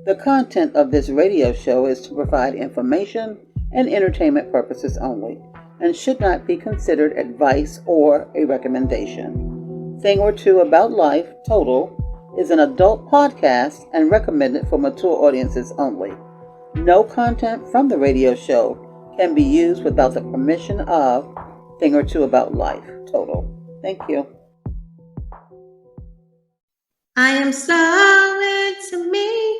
The content of this radio show is to provide information and entertainment purposes only and should not be considered advice or a recommendation. Thing or Two About Life, Total, is an adult podcast and recommended for mature audiences only. No content from the radio show can be used without the permission of Thing or Two About Life, Total. Thank you. I am solid to me,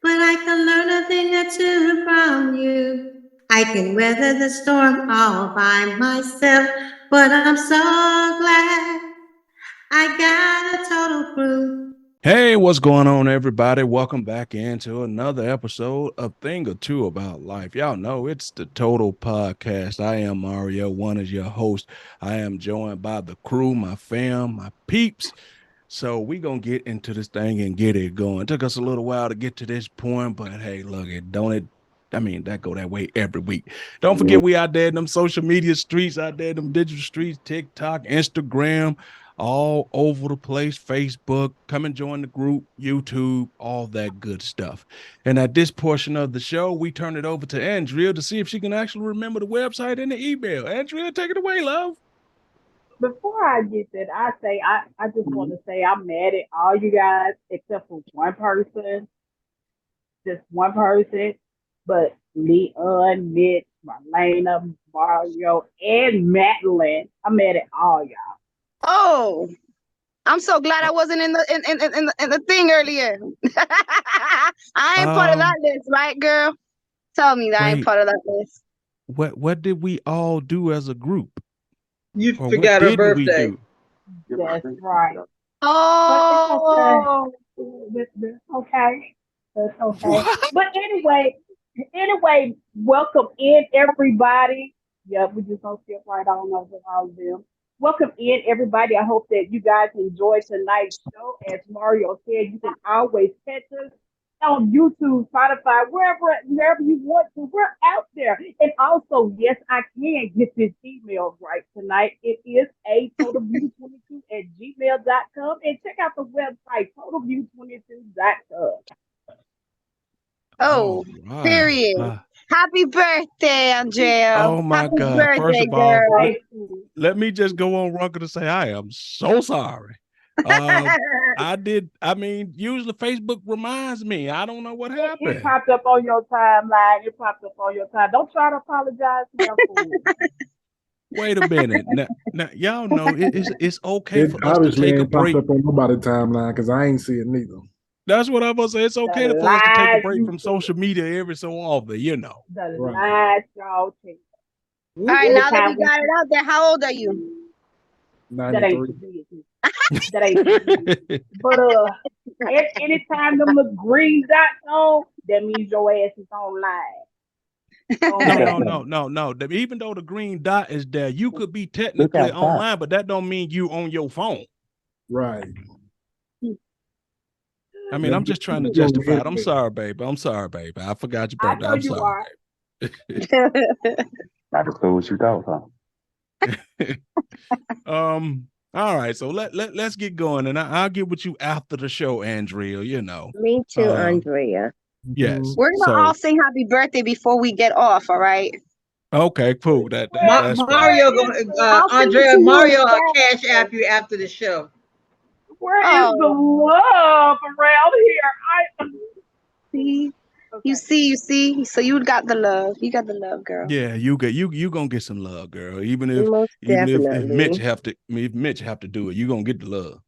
but I can learn a thing or two from you. I can weather the storm all by myself, but I'm so glad I got a total crew. Hey, what's going on, everybody? Welcome back into another episode of Thing or Two About Life. Y'all know it's the Total Podcast. I am Mario, one is your host. I am joined by the crew, my fam, my peeps. So we gonna get into this thing and get it going. It took us a little while to get to this point, but hey, look, that go that way every week. Don't forget we out there in them social media streets, out there in them digital streets, TikTok, Instagram, all over the place, Facebook. Come and join the group, YouTube, all that good stuff. And at this portion of the show, we turn it over to Andrea to see if she can actually remember the website and the email. Andrea, take it away, love. Before I get that, I just want to say I'm mad at all you guys except for one person, just one person. But Leon, Mitch, Marlena, Mario, and Madeline, I'm mad at all y'all. Oh, I'm so glad I wasn't in the thing earlier. I ain't part of that list, right, girl? Tell me that I ain't part of that list. What did we all do as a group? You forgot her birthday. That's right. Oh, That's okay. That's okay. What? But anyway, welcome in everybody. Yep, we just gonna skip right on over all of them. Welcome in everybody. I hope that you guys enjoyed tonight's show. As Mario said, you can always catch us on YouTube, Spotify, wherever you want to. We're out there. And also, yes, I can get this email right tonight. It is atotalview22@gmail.com. And check out the website, totalview22.com. oh, right. period. Happy birthday, Andrea. Oh my Happy God. birthday, First of all, girl. let me just go on record to say I am so sorry. Usually Facebook reminds me. I don't know what happened. It popped up on your timeline. Don't try to apologize to them fools. Wait a minute. Now y'all know it's okay for us to obviously take a ain't break. popped up on nobody's timeline because I ain't see it neither. That's what I'm gonna say. It's okay for us to take a break from social media every so often, you know. The lies y'all take. All right, now that we got it out there, how old are you? 93. That ain't But anytime them look green dots on, that means your ass is online. No. Even though the green dot is there, you could be technically online, but that don't mean you on your phone. Right. I mean, I'm just trying to justify it. I'm sorry, baby. I forgot your birthday. I'm sorry, baby. I just know what you thought, huh? All right, so let's get going, and I'll get with you after the show, Andrea. You know. Me too, Andrea. Yes. We're gonna all sing happy birthday before we get off, all right? Okay, cool. That's Mario Andrea, Mario will cash app you after the show. Where is the love around See, here? you see. So you got the love. You got the love, girl. Yeah, you gonna get some love, girl. Even if Mitch have to do it, you gonna get the love.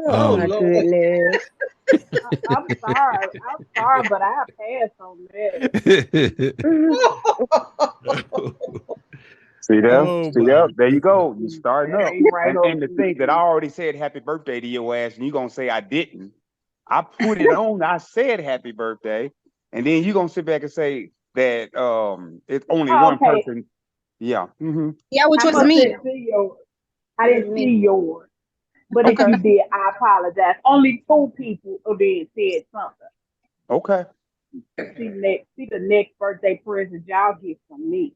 Oh my goodness. I'm sorry, but I passed on that. See there, there you go. You starting up. And the thing that I already said happy birthday to your ass, and you gonna say I didn't. I put it on, I said happy birthday, and then you gonna sit back and say that it's only one person. Yeah. Mm-hmm. Yeah, which was me. I didn't see yours. But if you did, I apologize. Only 2 people did said something. Okay. See the next birthday present y'all get from me.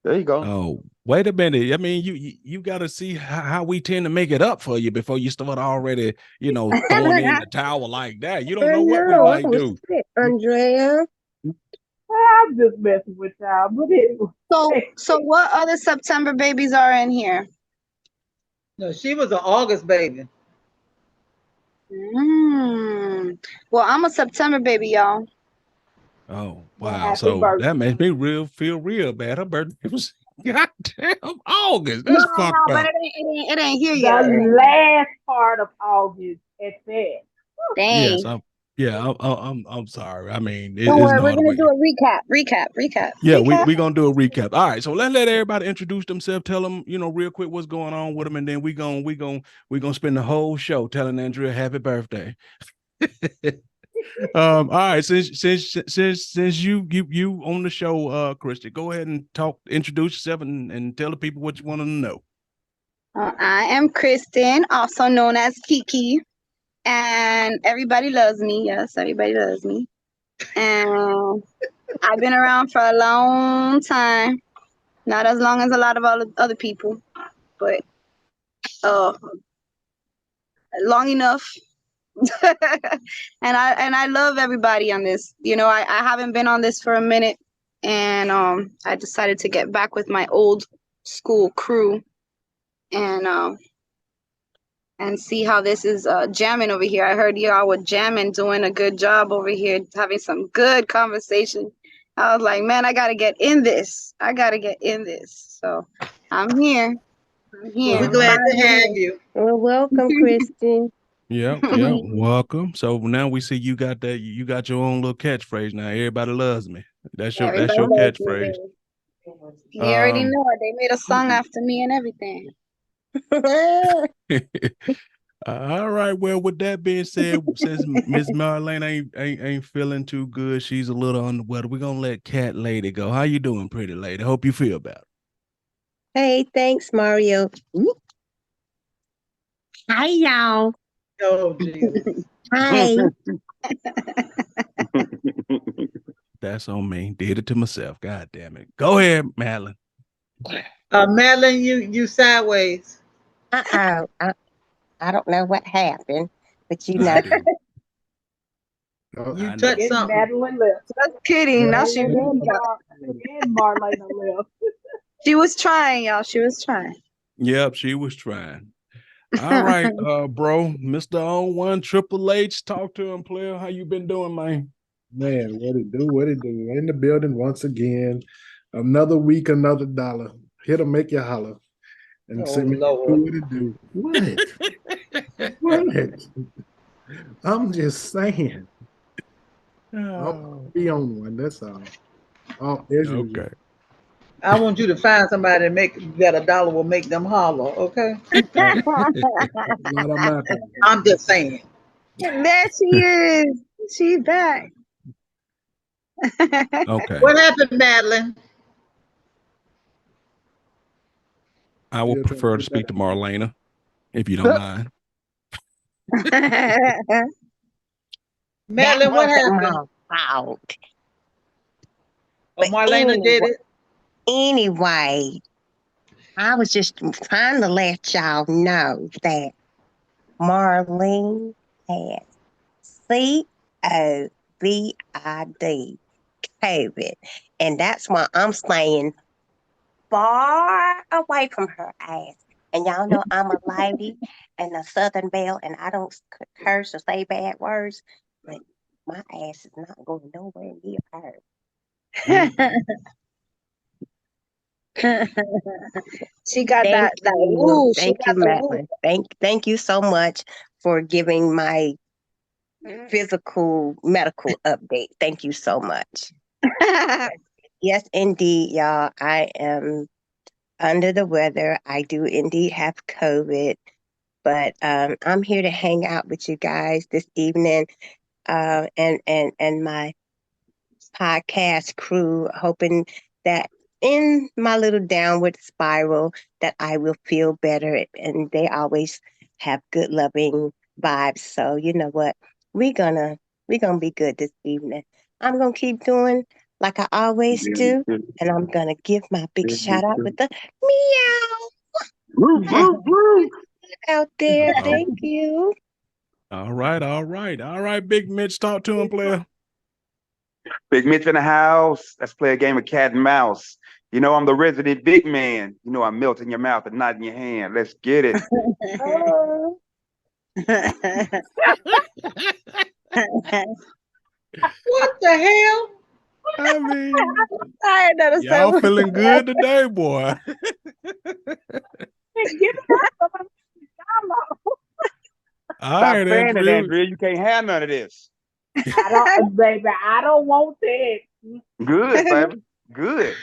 There you go. Oh, Wait a minute. I mean, you got to see how we tend to make it up for you before you start already, throwing in the towel like that. You don't know what we No, I might was do. sick, Andrea. I'm just messing with y'all. But anyway. So what other September babies are in here? No, she was an August baby. Well, I'm a September baby, y'all. Oh, wow. So that makes me feel real bad. Her birthday was goddamn August. That's fucked but up. it ain't here yet. The last part of August at that. Yes, Dang. I'm sorry. I mean, Don't it's worry, no we're other gonna way. do a recap. Yeah, we're gonna do a recap. All right, so let everybody introduce themselves, tell them, real quick what's going on with them, and then we gonna spend the whole show telling Andrea happy birthday. All right, since you on the show, Christy, go ahead and introduce yourself and tell the people what you want them to know. I am Kristen, also known as Kiki, and everybody loves me. Yes, everybody loves me. And I've been around for a long time, not as long as a lot of other people, but long enough. and I love everybody on this. I haven't been on this for a minute, and I decided to get back with my old school crew and see how this is jamming over here. I heard y'all were jamming, doing a good job over here, having some good conversation. I was like, man, I gotta get in this. So I'm here. Well, we're glad to have you. Well, welcome, Kristen. Yeah, welcome. So now we see you got your own little catchphrase now. Everybody loves me. That's your catchphrase. You already know it. They made a song after me and everything. All right. Well, with that being said, since Miss Marlene ain't feeling too good, she's a little under the weather. We're gonna let Cat Lady go. How you doing, pretty lady? Hope you feel better. Hey, thanks, Mario. Hi, y'all. Oh, Jesus. Hi. That's on me. Did it to myself. God damn it. Go ahead, Madeline. Madeline, you sideways. I don't know what happened, but you know. You touched something. Madeline left. Just kidding. Now she and Marlena left. She was trying, y'all. She was trying. Yep, she was trying. All right, bro. Mr. On One Triple H, talk to him, player. How you been doing, man? Man, what it do? In the building once again. Another week, another dollar. Here to make you holler. And send me what it do. What? What? I'm just saying. I'll be on one. That's all. Okay. I want you to find somebody that $1 will make them holler. Okay. I'm just saying. There she is. She's back. Okay. What happened, Madeline? I would prefer to speak to Marlena, if you don't mind. Madeline, what happened? Fault. Marlena did it. Anyway, I was just trying to let y'all know that Marlene has COVID, COVID, and that's why I'm staying far away from her ass. And y'all know I'm a lady and a Southern belle, and I don't curse or say bad words, but my ass is not going nowhere near her. She got Thank that you. woo. Thank you, Madeline. Thank you so much for giving my physical medical update. Thank you so much. Yes, indeed, y'all. I am under the weather. I do indeed have COVID, but I'm here to hang out with you guys this evening, and my podcast crew, hoping that in my little downward spiral that I will feel better. And they always have good, loving vibes. So you know what? We're gonna be good this evening. I'm gonna keep doing like I always do. And I'm going to give my big shout out with the meow out there. Thank you. All right, Big Mitch, talk to him, player. Big Mitch in the house. Let's play a game of cat and mouse. You know I'm the resident big man. You know I melt in your mouth and not in your hand. Let's get it. What the hell? I mean, I ain't never y'all say feeling good today, boy. Give it up. All Stop right, saying it, Andrea. Andrea. You can't have none of this. Baby, I don't want that. Good, baby. Good.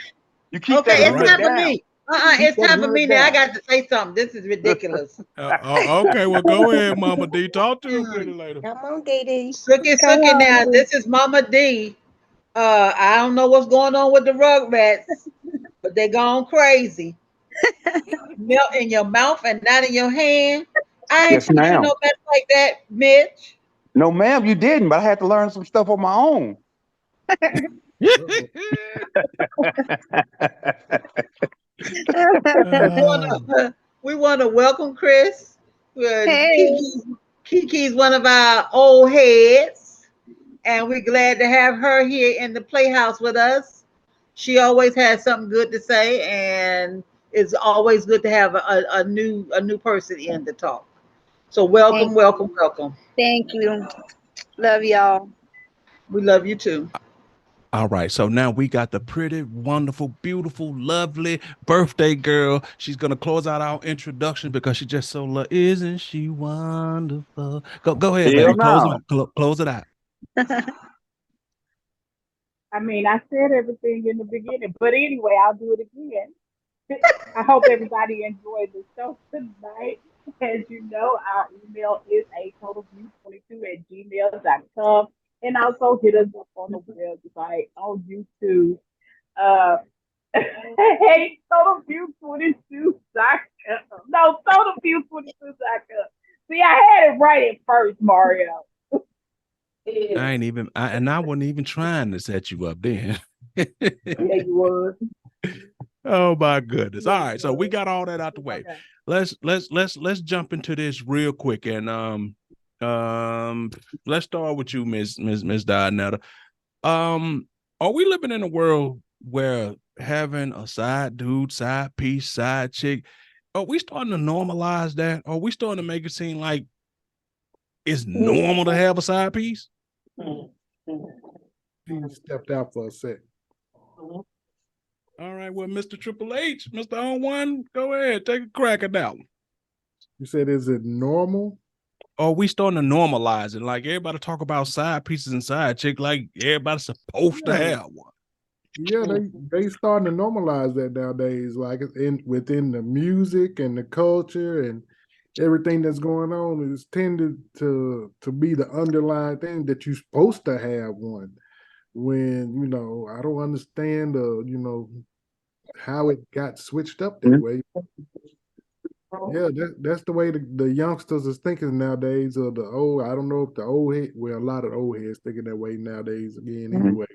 You keep Okay, that it's hood time for down. me. It's that time for hood me now. I down. got to say something. This is ridiculous. Okay, well, go ahead, Mama D. Talk to him pretty later. Come on, Dee. Suki now. This is Mama D. I don't know what's going on with the Rugrats, but they're gone crazy. Melt in your mouth and not in your hand. I ain't Yes, teach you ma'am. no better like that, Mitch. No, ma'am, you didn't, but I had to learn some stuff on my own. We want to welcome Chris. Hey. Kiki's one of our old heads, and we're glad to have her here in the Playhouse with us. She always has something good to say, and it's always good to have a new person in to talk. So welcome, welcome. Thank you. Love y'all. We love you too. All right, so now we got the pretty, wonderful, beautiful, lovely birthday girl. She's gonna close out our introduction because she's just so isn't she wonderful? Go ahead, Hell baby. no. Close it out. I mean, I said everything in the beginning, but anyway, I'll do it again. I hope everybody enjoyed the show tonight. As you know, our email is a totalview22@gmail.com. And also hit us up on the website on YouTube. Uh, hey, totalview22.com. No, totalview22.com. See, I had it right at first, Mario. I wasn't even trying to set you up then. Yeah, you were. Oh my goodness. All right, so we got all that out the way. Okay. Let's jump into this real quick and let's start with you, Miss Donetta. Are we living in a world where having a side dude, side piece, side chick, are we starting to normalize that? Are we starting to make it seem like it's normal to have a side piece? He stepped out for a sec. All right, well, Mr. Triple H, Mr. On One, go ahead, take a crack at that one. You said, is it normal? Or we starting to normalize it? Like everybody talk about side pieces and side chick, like everybody's supposed to have one. Yeah, they starting to normalize that nowadays. Like within the music and the culture and everything that's going on is tended to be the underlying thing that you're supposed to have one. When I don't understand how it got switched up that way. Yeah, that's the way the youngsters is thinking nowadays. Or the old, I don't know if the old head, well, a lot of old heads thinking that way nowadays again. Anyway,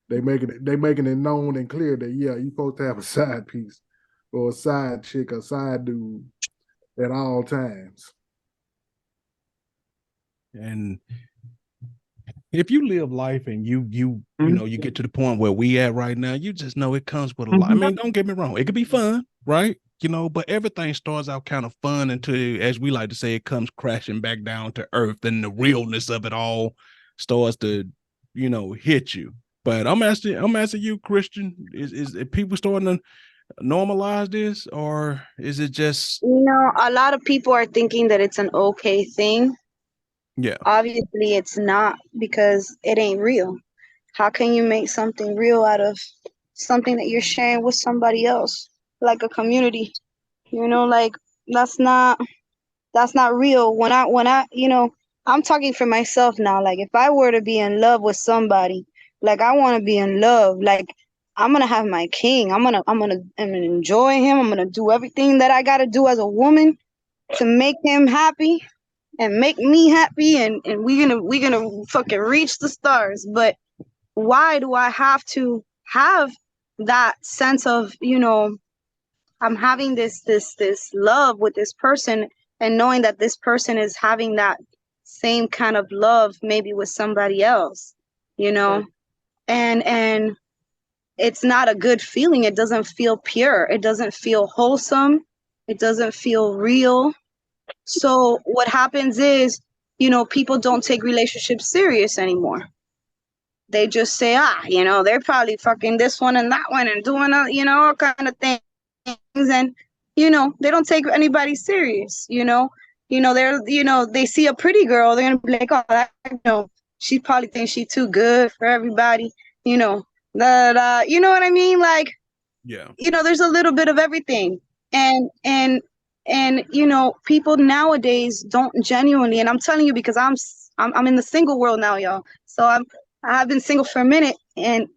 they making it known and clear that you're supposed to have a side piece or a side chick or side dude at all times. And if you live life and you get to the point where we at right now, you just know it comes with a lot. I mean, don't get me wrong, it could be fun, right? But everything starts out kind of fun until, as we like to say, it comes crashing back down to earth, and the realness of it all starts to, hit you. But I'm asking you, Christian, is people starting to normalize this, or is it just? A lot of people are thinking that it's an okay thing. Yeah. Obviously, it's not, because it ain't real. How can you make something real out of something that you're sharing with somebody else, like a community? Like that's not real. When I I'm talking for myself now. Like if I were to be in love with somebody, like I want to be in love. Like I'm gonna have my king. I'm gonna enjoy him. I'm gonna do everything that I gotta do as a woman to make him happy and make me happy, and we're gonna fucking reach the stars. But why do I have to have that sense of, I'm having this love with this person, and knowing that this person is having that same kind of love maybe with somebody else, and it's not a good feeling. It doesn't feel pure. It doesn't feel wholesome. It doesn't feel real. So what happens is, people don't take relationships serious anymore. They just say, they're probably fucking this one and that one and doing, all kind of things. And, they don't take anybody serious, they're, they see a pretty girl, they're going to be like, oh, she probably thinks she's too good for everybody, you know what I mean? Like, yeah, there's a little bit of everything. And people nowadays don't genuinely, and I'm telling you because I'm in the single world now, y'all. So I've been single for a minute, and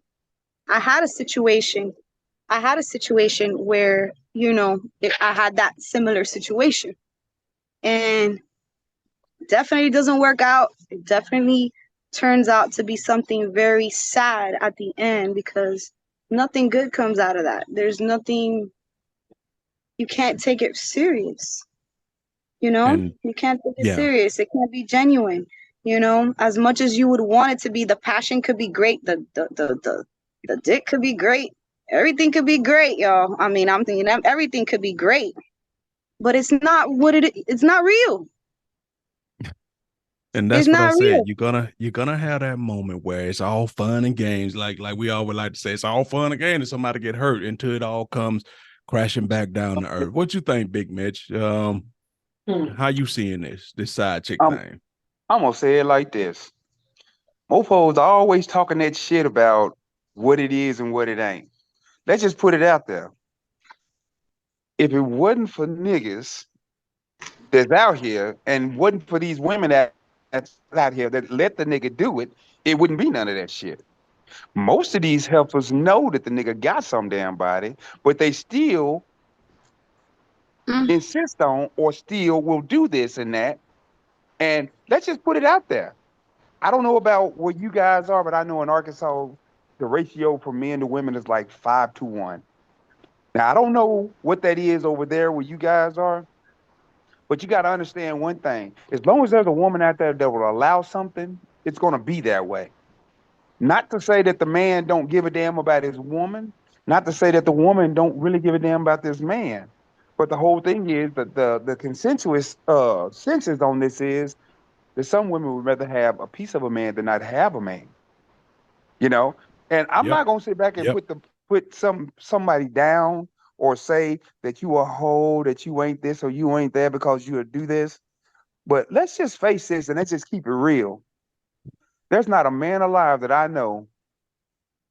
I had a situation where, I had that similar situation, and definitely doesn't work out. It definitely turns out to be something very sad at the end, because nothing good comes out of that. There's nothing, you can't take it serious. and You can't take it yeah, serious. It can't be genuine. As much as you would want it to be, the passion could be great. The dick could be great. Everything could be great, y'all. I mean, I'm thinking that everything could be great, but it's not it's not real. and It's that's what I not said. real. You're gonna have that moment where it's all fun and games, like we always like to say, it's all fun and games, and somebody get hurt until it all comes crashing back down to earth. What you think, Big Mitch? How you seeing this side chick I'm thing? I'm gonna say it like this. Mofos are always talking that shit about what it is and what it ain't. Let's just put it out there. If it wasn't for niggas that's out here and wasn't for these women that's out here that let the nigga do it, it wouldn't be none of that shit. Most of these heifers know that the nigga got some damn body, but they still insist on or still will do this and that. And let's just put it out there. I don't know about where you guys are, but I know in Arkansas, the ratio for men to women is like 5-1. Now, I don't know what that is over there where you guys are, but you got to understand one thing. As long as there's a woman out there that will allow something, it's going to be that way. Not to say that the man don't give a damn about his woman, not to say that the woman don't really give a damn about this man. But the whole thing is that the consensus census on this is that some women would rather have a piece of a man than not have a man. You know, and I'm Yep, not gonna sit back and yep. put somebody down or say that you a hoe, that you ain't this or you ain't that because you would do this. But let's just face this and let's just keep it real. There's not a man alive that I know,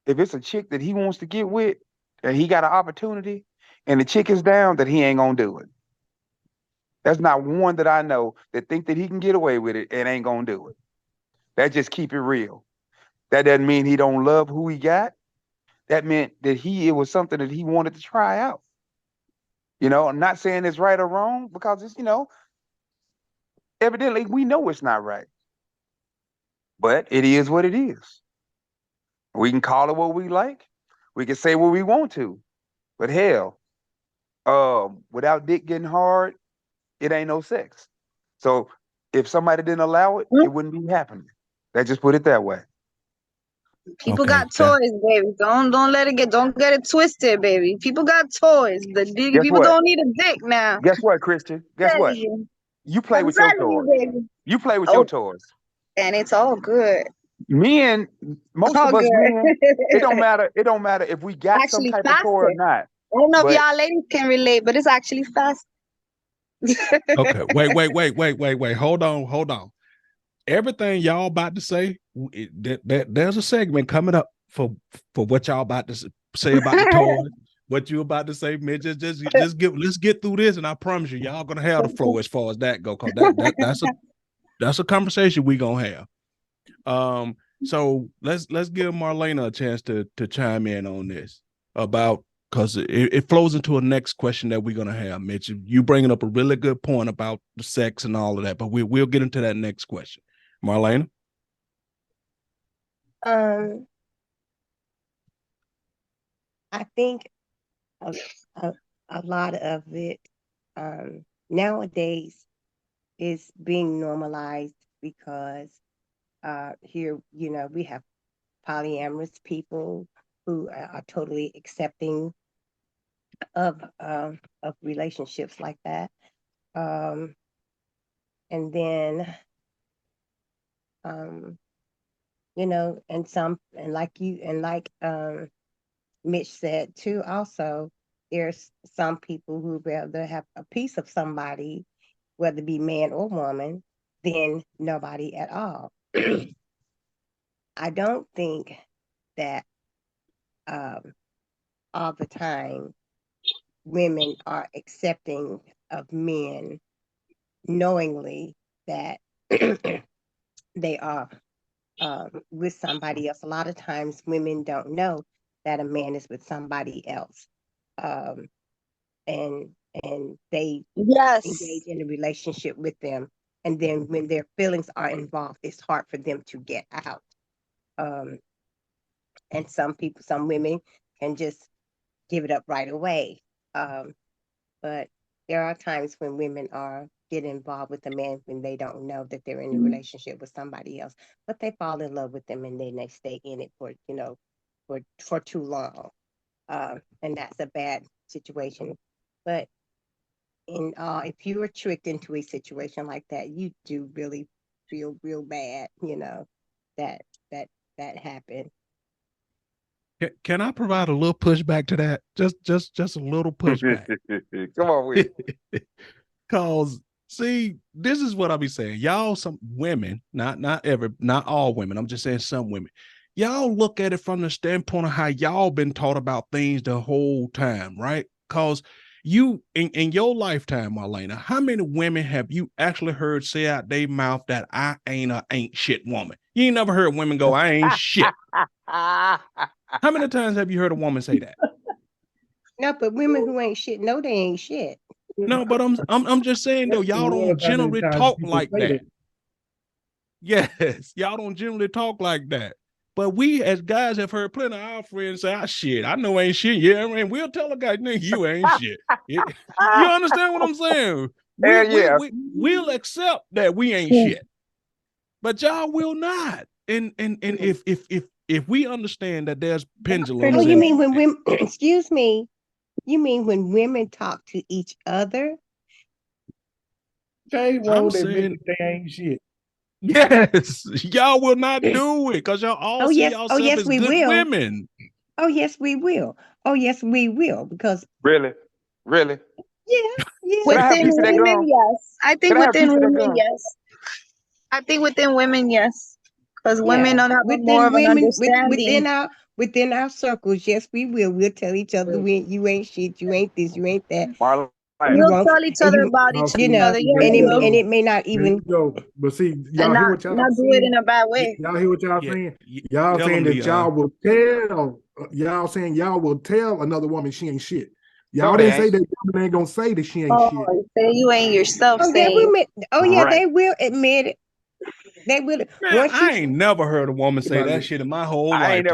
if it's a chick that he wants to get with and he got an opportunity and the chick is down, that he ain't gonna do it. There's not one that I know that think that he can get away with it and ain't gonna do it. That just keep it real. That doesn't mean he don't love who he got. That meant that it was something that he wanted to try out. I'm not saying it's right or wrong because it's, evidently we know it's not right, but it is what it is. We can call it what we like. We can say what we want to, but hell, without dick getting hard, it ain't no sex. So if somebody didn't allow it, it wouldn't be happening. Let's just put it that way. People Okay, got toys, baby. Don't get it twisted, baby. People got toys. Guess People what? don't need a dick now. Guess what, Christian? Guess Telling what? you. You play I'm with your telling you, toys. baby. You play with your Oh, toys. and it's all good. Men, most All of us men, it don't good. matter. It don't matter if we got some Actually type of toy or faster. not. I don't know if But y'all ladies can relate, but it's actually fast. Okay, wait. Hold on. Everything y'all about to say, there's a segment coming up for what y'all about to say about the toys. What you about to say, Mitch? Let's get through this, and I promise y'all gonna have the flow as far as that go. Cause that's a conversation we gonna have. So let's give Marlena a chance to chime in on this about, because it flows into a next question that we're gonna have, Mitch. You bringing up a really good point about the sex and all of that, but we'll get into that next question. Marlena? I think a, a, a lot of it nowadays is being normalized because here, we have polyamorous people who are totally accepting of relationships like that. And then, and like Mitch said too, also, there's some people who rather have a piece of somebody, whether it be man or woman, than nobody at all. I don't think that all the time women are accepting of men knowingly that they are with somebody else. A lot of times women don't know that a man is with somebody else. Um, and they engage in a relationship with them. And then when their feelings are involved, it's hard for them to get out. And some women can just give it up right away. But there are times when women get involved with a man when they don't know that they're in a relationship with somebody else, but they fall in love with them and then they stay in it for too long. And that's a bad situation. But if you were tricked into a situation like that, you do really feel real bad, that that happened. Can I provide a little pushback to that? Just a little pushback. Come on with it. Cause see, this is what I be saying. Y'all, some women, not all women. I'm just saying some women. Y'all look at it from the standpoint of how y'all been taught about things the whole time, right? Cause you in your lifetime, Marlena, how many women have you actually heard say out their mouth that I ain't shit woman? You ain't never heard women go, I ain't shit. How many times have you heard a woman say that? No, but women who ain't shit know they ain't shit. No, but I'm just saying though, y'all don't generally talk like that. Yes, y'all don't generally talk like that. But we as guys have heard plenty of our friends say, shit, I know ain't shit. Yeah, I mean, we'll tell a guy, nigga, you ain't shit. You understand what I'm saying? We'll accept that we ain't shit. But y'all will not. And if we understand that there's pendulums. Oh, you mean when women excuse me, you mean when women talk to each other? They won't admit that they ain't shit. Yes, y'all will not do it because y'all all see yourself as good women. Oh, yes, we will. Oh, yes, we will. Because really? Yeah. Within women, yes. I think within women, yes. I think within women, yes. Because women don't have more of an understanding. Within our circles, yes, we will. We'll tell each other, you ain't shit, you ain't this, you ain't that. We'll tell each other about each other. And it may not even go. But see, y'all hear what y'all not do it in a bad way. Y'all hear what y'all saying? Y'all saying that y'all will tell. Y'all saying y'all will tell another woman she ain't shit. Y'all didn't say that woman ain't gonna say that she ain't shit. Say you ain't yourself. They will admit it. They will. Man, I ain't never heard a woman say that shit in my whole life. I ain't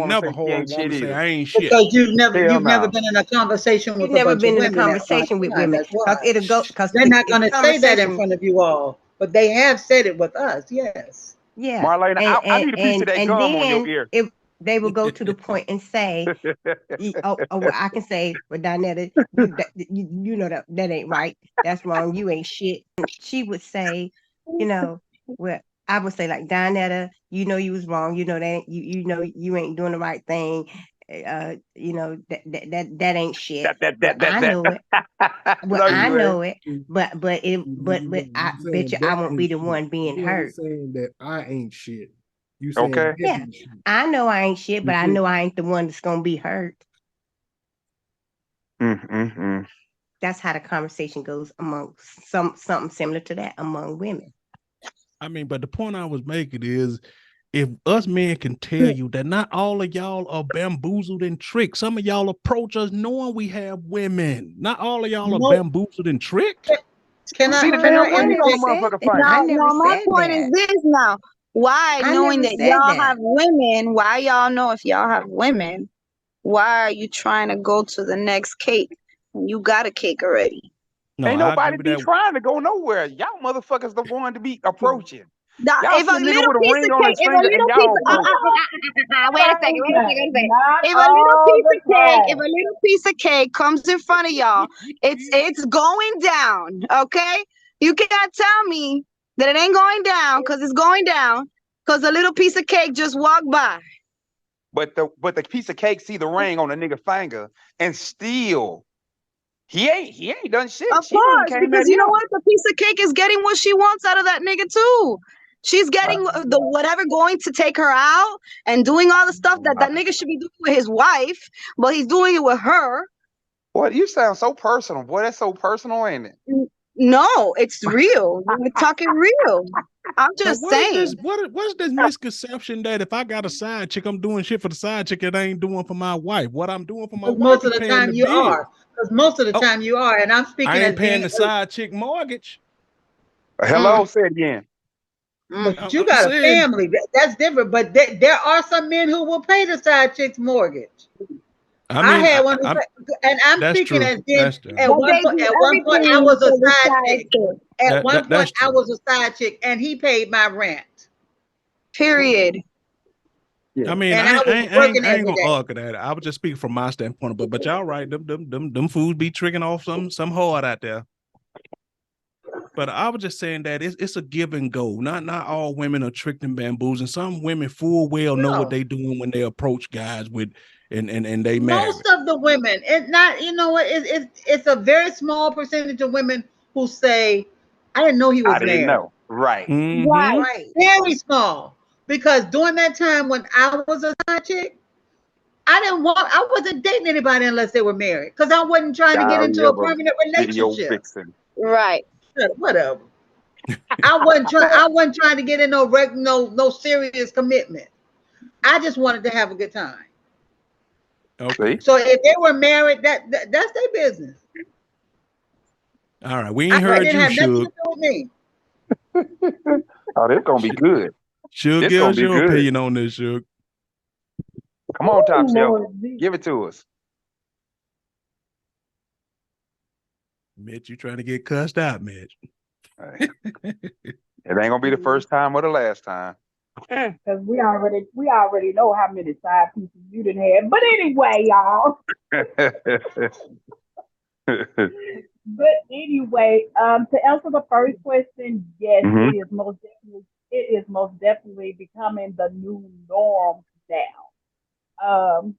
never heard a woman say I ain't shit. Because you've never been in a conversation with a bunch of women. Because they're not going to say that in front of you all, but they have said it with us. Yes. Yeah, Marlena, I need a piece of that gum on your ear. They will go to the point and say, I can say, but Donetta, you know that ain't right. That's wrong. You ain't shit. She would say, well, I would say like, Donetta, you was wrong. You know that you ain't doing the right thing. That ain't shit. I know it. Well, I know it. But I bet you I won't be the one being hurt. Saying that I ain't shit. You saying yeah, I know I ain't shit, but I know I ain't the one that's gonna be hurt. That's how the conversation goes among something similar to that among women. I mean, but the point I was making is, if us men can tell you that not all of y'all are bamboozled and tricked, some of y'all approach us knowing we have women. Not all of y'all are bamboozled and tricked. Can I my point is this now. Why, knowing that y'all have women, why y'all know if y'all have women? Why are you trying to go to the next cake when you got a cake already? No, Ain't I nobody agree be with that. trying to go nowhere. Y'all motherfuckers the one to be approaching. Now, Y'all if see a a nigga little with a piece ring of on cake, his if a finger and little piece y'all of, go, wait a second, wait a second, wait a second. Not If a little all piece the of cake, if a time. little piece of cake comes in front of y'all, it's going down, okay? You can't tell me that it ain't going down because it's going down because a little piece of cake just walked by. but the piece of cake see the ring on the nigga finger and still he ain't done shit. Of She the one course, came because at you know him. what? The piece of cake is getting what she wants out of that nigga too. She's getting the whatever going to take her out and doing all the stuff that that nigga should be doing with his wife, but he's doing it with her. Boy, you sound so personal. Boy, that's so personal, ain't it? No, it's real. We're talking real. I'm So just what is this? saying. What is this misconception that if I got a side chick, I'm doing shit for the side chick that I ain't doing for my wife? What I'm doing for my Because wife most is of the paying the time you bill. are. Because most of the Oh, time you are. And I'm I speaking ain't as paying being, the side chick mortgage. Hello, say it again. but you I'm got a saying family. That's different. But there are some men who will pay the side chick's mortgage. I I mean, had one, I'm and I'm that's speaking true. as being That's true. But they do at one point I everything was a for the side side chick. chick. At one point That's I true. was a side chick, and he paid my rent, Period. I mean, and I was working I ain't every gonna day. argue that. I was just speaking from my standpoint, but y'all right. Them fools be tricking off some hard out there. But I was just saying that it's a give and go. Not all women are tricked and bamboozled. And some women full well know what No, they doing when they approach guys with and they married. most of the women, it's not. You know what? It's a very small percentage of women who say, "I didn't know he I was didn't married." know. Right. Mm-hmm. Right. Very small, because during that time when I was a side chick, I wasn't dating anybody unless they were married, because I wasn't trying to get Diary into a of a permanent video relationship. vixen. Right. Whatever. I wasn't trying to get in no serious commitment. I just wanted to have a good time. Okay. See? So if they were married, that's their business. All right. We I ain't It heard didn't you, have nothing to Suge. do with me. Oh, this gonna be good. Suge, This give gonna us be your good. opinion on this, Suge. Come on, top Oh, shelf. Lord Jesus. Give it to us. Mitch, you trying to get cussed out, Mitch. Hey, it ain't gonna be the first time or the last time. Because we already know how many side pieces you didn't have. But anyway, y'all. But anyway, to answer the first question, yes, Hmm. it is most definitely becoming the new norm now. Um,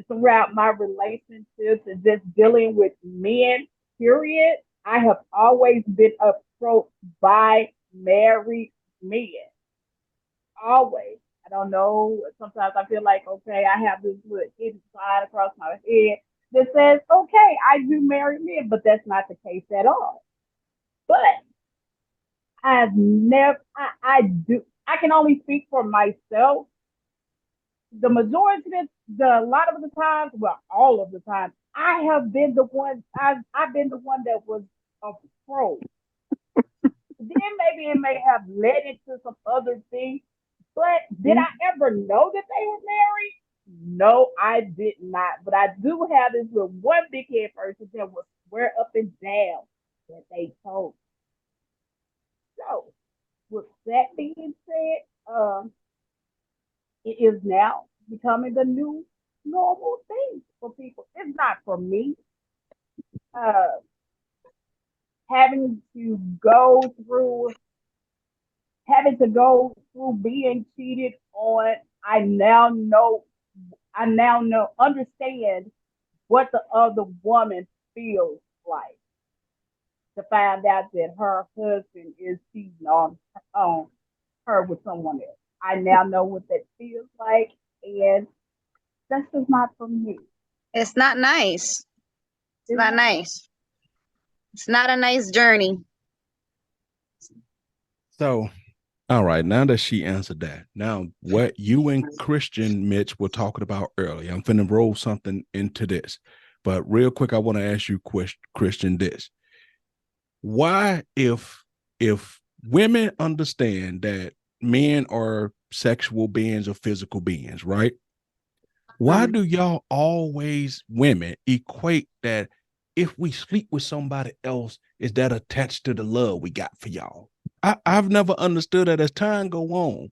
Throughout my relationships and just dealing with men, period, I have always been approached by married men. Always. I don't know. Sometimes I feel like, okay, I have this little hidden sign across my head that says, okay, I do marry men, but that's not the case at all. But I can only speak for myself. A lot of the times, well, all of the time, I've been the one that was approached. Then maybe it may have led into some other things. But did I ever know that they were married? No, I did not. But I do have this with one big head person that will swear up and down that they told. So, with that being said, it is now becoming the new normal thing for people. It's not for me. Uh, having to go through being cheated on. I now know understand what the other woman feels like to find out that her husband is cheating on her with someone else. I now know what that feels like, and that's just not for me. It's not nice. It's It's not not. nice. It's not a nice journey. So, all right, now that she answered that, now what you and Christian Mitch were talking about earlier, I'm finna roll something into this. But real quick, I want to ask you, Christian, this. Why, if women understand that men are sexual beings or physical beings, right? Why do y'all always, women, equate that if we sleep with somebody else, is that attached to the love we got for y'all? I've never understood that. As time go on,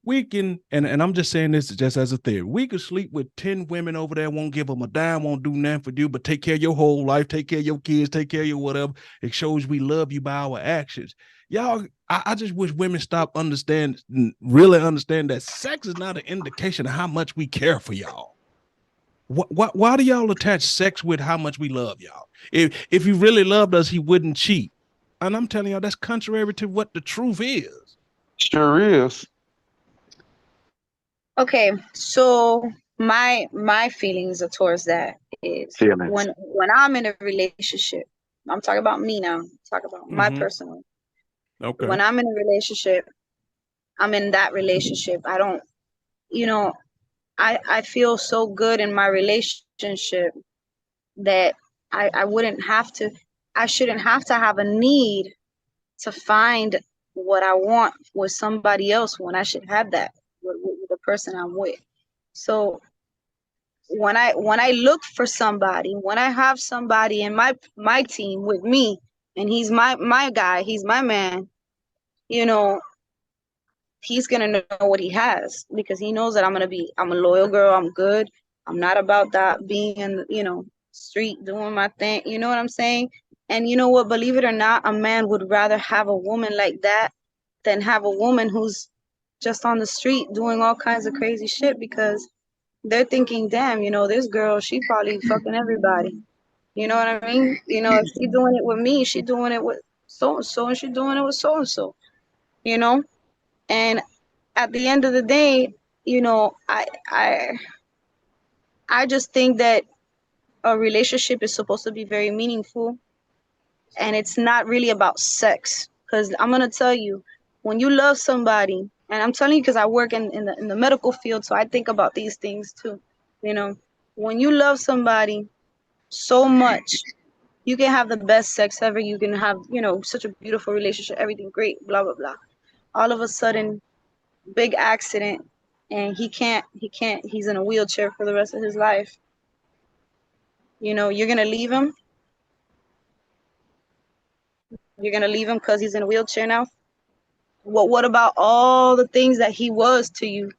we can, and I'm just saying this just as a theory, we could sleep with 10 women over there, won't give them a dime, won't do nothing for you, but take care of your whole life, take care of your kids, take care of your whatever. It shows we love you by our actions. Y'all, I just wish women stop really understand that sex is not an indication of how much we care for y'all. Why do y'all attach sex with how much we love y'all? If he really loved us, he wouldn't cheat. And I'm telling y'all, that's contrary to what the truth is. Sure is. Okay, so my feelings towards that is Feelings. when I'm in a relationship, I'm talking about me now, talk about my personal. Okay. When I'm in a relationship, I'm in that relationship. I don't, you know, I feel so good in my relationship that I wouldn't have to, I shouldn't have to have a need to find what I want with somebody else when I should have that with the person I'm with. So when I look for somebody, when I have somebody in my team with me, and he's my guy, he's my man, you know, he's gonna know what he has because he knows that I'm a loyal girl, I'm good. I'm not about that being in street doing my thing. You know what I'm saying? And you know what? Believe it or not, a man would rather have a woman like that than have a woman who's just on the street doing all kinds of crazy shit because they're thinking, damn, this girl, she probably fucking everybody. You know what I mean? If she doing it with me, she doing it with so and so, and she doing it with so and so. You know, and at the end of the day, I just think that a relationship is supposed to be very meaningful, and it's not really about sex. Because I'm gonna tell you, when you love somebody, and I'm telling you because I work in the medical field, so I think about these things too. When you love somebody so much, you can have the best sex ever. You can have, such a beautiful relationship, everything great, blah blah blah. All of a sudden, big accident, and he's in a wheelchair for the rest of his life. You're gonna leave him. You're gonna leave him because he's in a wheelchair now. What about all the things that he was to you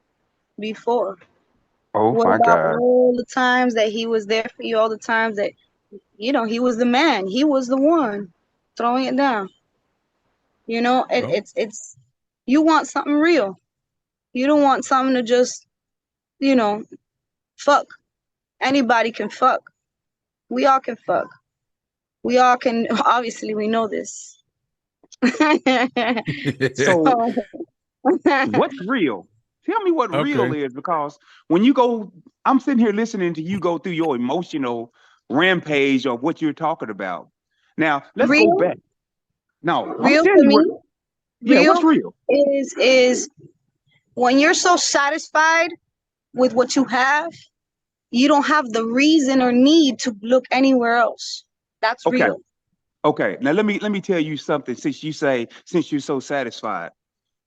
before? Oh What my about God. all the times that he was there for you? All the times that he was the man. He was the one throwing it down. It's you want something real. You don't want something to just you know fuck. Anybody can fuck. We all can fuck. We all can. Obviously, we know this. So So, what's real? Tell me what real Okay. is, because when you go, I'm sitting here listening to you go through your emotional rampage of what you're talking about. Now, let's go real, back. No, I'm real telling to you what, me, yeah, what's real real? is when you're so satisfied with what you have, you don't have the reason or need to look anywhere else. That's Okay. real. Okay. Now let me tell you something, since you're so satisfied.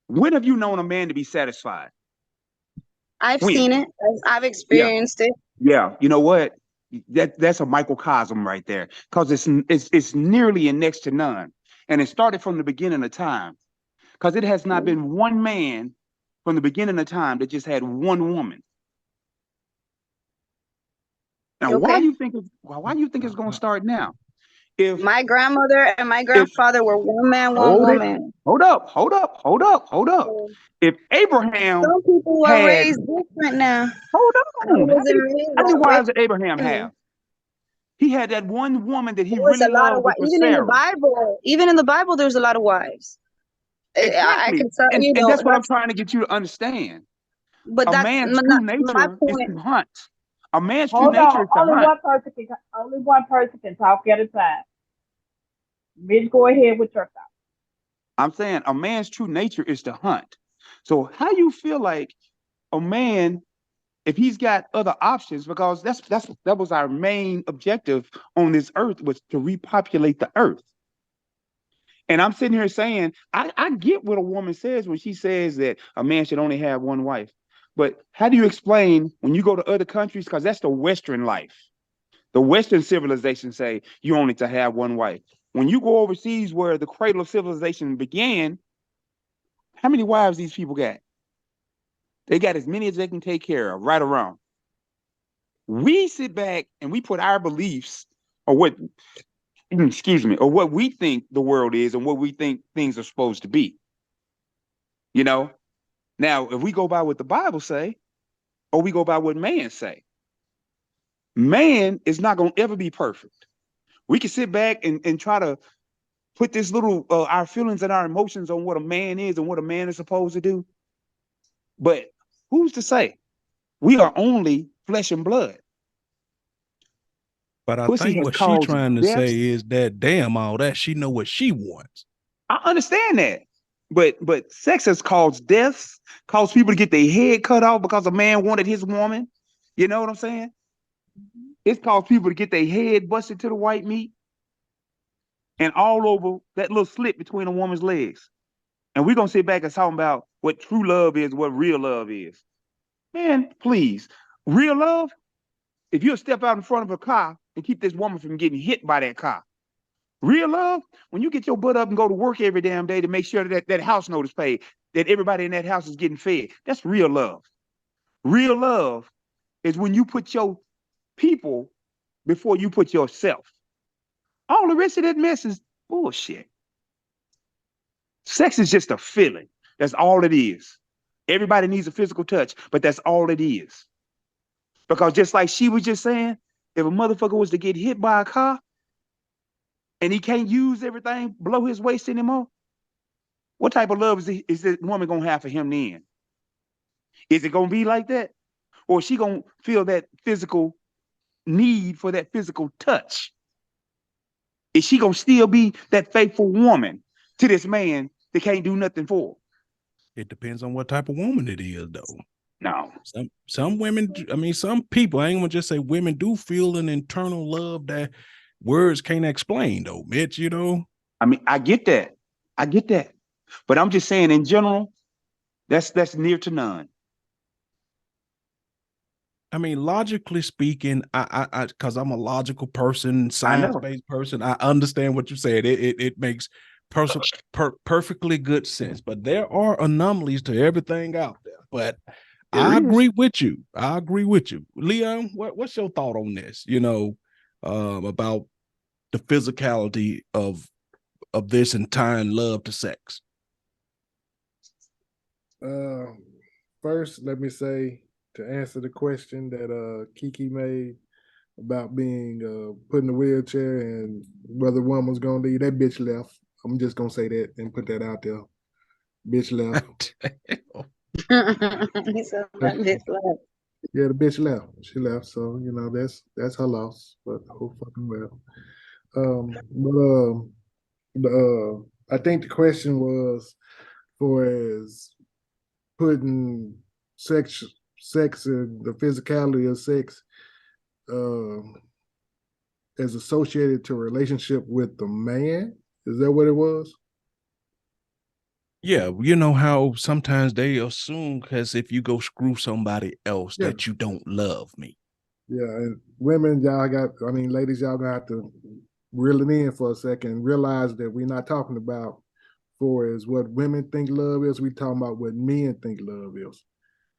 When have you known a man to be satisfied? I've When? seen it. I've Yeah. experienced it. Yeah. You know what? That's a microcosm right there, because it's nearly and next to none. And it started from the beginning of time. Because it has not been one man from the beginning of time that just had one woman. Now, Okay. why do you think it's going to start now? If My grandmother and my if grandfather were one man, one hold it, woman. hold up. So If Abraham some people were had, raised different now. hold I on, wasn't raised how many that way. wives did Abraham have? He had that one woman that he There was really a lot of loved, which wives. was Even in the Sarah. Bible, there's a lot of wives. I Exactly, can tell and you and though, that's what I'm trying to get you to understand. but A that's man's not true my nature is point. to hunt. A man's true Hold nature on. is to hunt. Only one person can talk at a time. Bitch, go ahead with your thought. I'm saying a man's true nature is to hunt. So how you feel like a man, if he's got other options, because that was our main objective on this earth, was to repopulate the earth. And I'm sitting here saying, I get what a woman says when she says that a man should only have one wife. But how do you explain when you go to other countries? Because that's the Western life. The Western civilization say you only to have one wife. When you go overseas where the cradle of civilization began, how many wives these people got? They got as many as they can take care of, right around. We sit back and we put our beliefs or what, excuse me, or what we think the world is and what we think things are supposed to be. You know? Now, if we go by what the Bible say, or we go by what man say, man is not going to ever be perfect. We can sit back and try to put this little, our feelings and our emotions on what a man is and what a man is supposed to do. But who's to say? We are only flesh and blood. But I Pussy think has what she caused trying to deaths. say is that damn all that she know what she wants. I understand that. But sex has caused deaths, caused people to get their head cut off because a man wanted his woman. You know what I'm saying? It's caused people to get their head busted to the white meat and all over that little slit between a woman's legs. And we're gonna sit back and talk about what true love is, what real love is. Man, please. Real love, if you'll step out in front of a car and keep this woman from getting hit by that car. Real love, when you get your butt up and go to work every damn day to make sure that house note is paid, that everybody in that house is getting fed. That's real love. Real love is when you put your people before you put yourself. All the rest of that mess is bullshit. Sex is just a feeling. That's all it is. Everybody needs a physical touch, but that's all it is. Because just like she was just saying, if a motherfucker was to get hit by a car and he can't use everything, blow his waist anymore, what type of love is this woman gonna have for him then? Is it gonna be like that? Or is she gonna feel that physical need for that physical touch? Is she gonna still be that faithful woman to this man that can't do nothing for her? It depends on what type of woman it is, though. No. Some women, I mean, some people, I ain't gonna just say women do feel an internal love that words can't explain, though, Mitch, you know? I mean, I get that. I get that. But I'm just saying in general, that's near to none. I mean, logically speaking, I because I'm a logical person, science-based person, I understand what you said. It makes perfectly good sense. But there are anomalies to everything out there. But I agree with you. I agree with you, Leon. What's your thought on this? You know, about the physicality of this and tying love to sex. First, let me say, to answer the question that Kiki made about being put in a wheelchair and whether one was gonna leave, that bitch left. I'm just gonna say that and put that out there. Bitch left. Yeah, the bitch left. She left. So, you know, that's her loss. But oh fucking well. I think the question was for as putting sex and the physicality of sex as associated to a relationship with the man. Is that what it was? Yeah, you know how sometimes they assume because if you go screw somebody else that you don't love me. Yeah, and women, ladies, y'all gonna have to reel it in for a second and realize that we're not talking about for as what women think love is, we talking about what men think love is.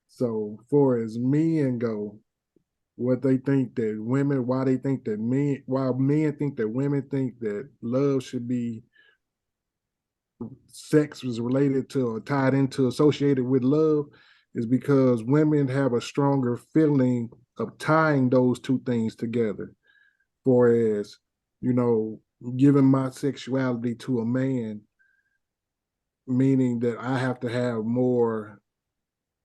So for as men go, what they think that women, why men think that women think that love should be sex was related to or tied into associated with love is because women have a stronger feeling of tying those two things together. For as, you know, giving my sexuality to a man, meaning that I have to have more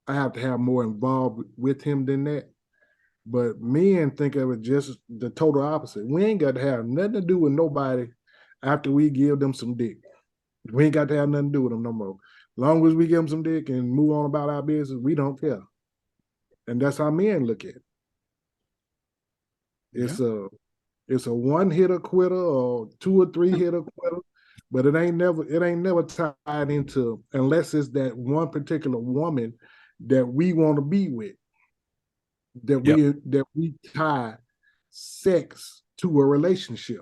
involved with him than that. But men think of it just the total opposite. We ain't got to have nothing to do with nobody after we give them some dick. We ain't got to have nothing to do with them no more. As long as we give them some dick and move on about our business, we don't care. And that's how men look at it. It's a one hitter quitter or 2 or 3 hitter quitter, but it ain't never tied into, unless it's that one particular woman that we want to be with, that we tie sex to a relationship.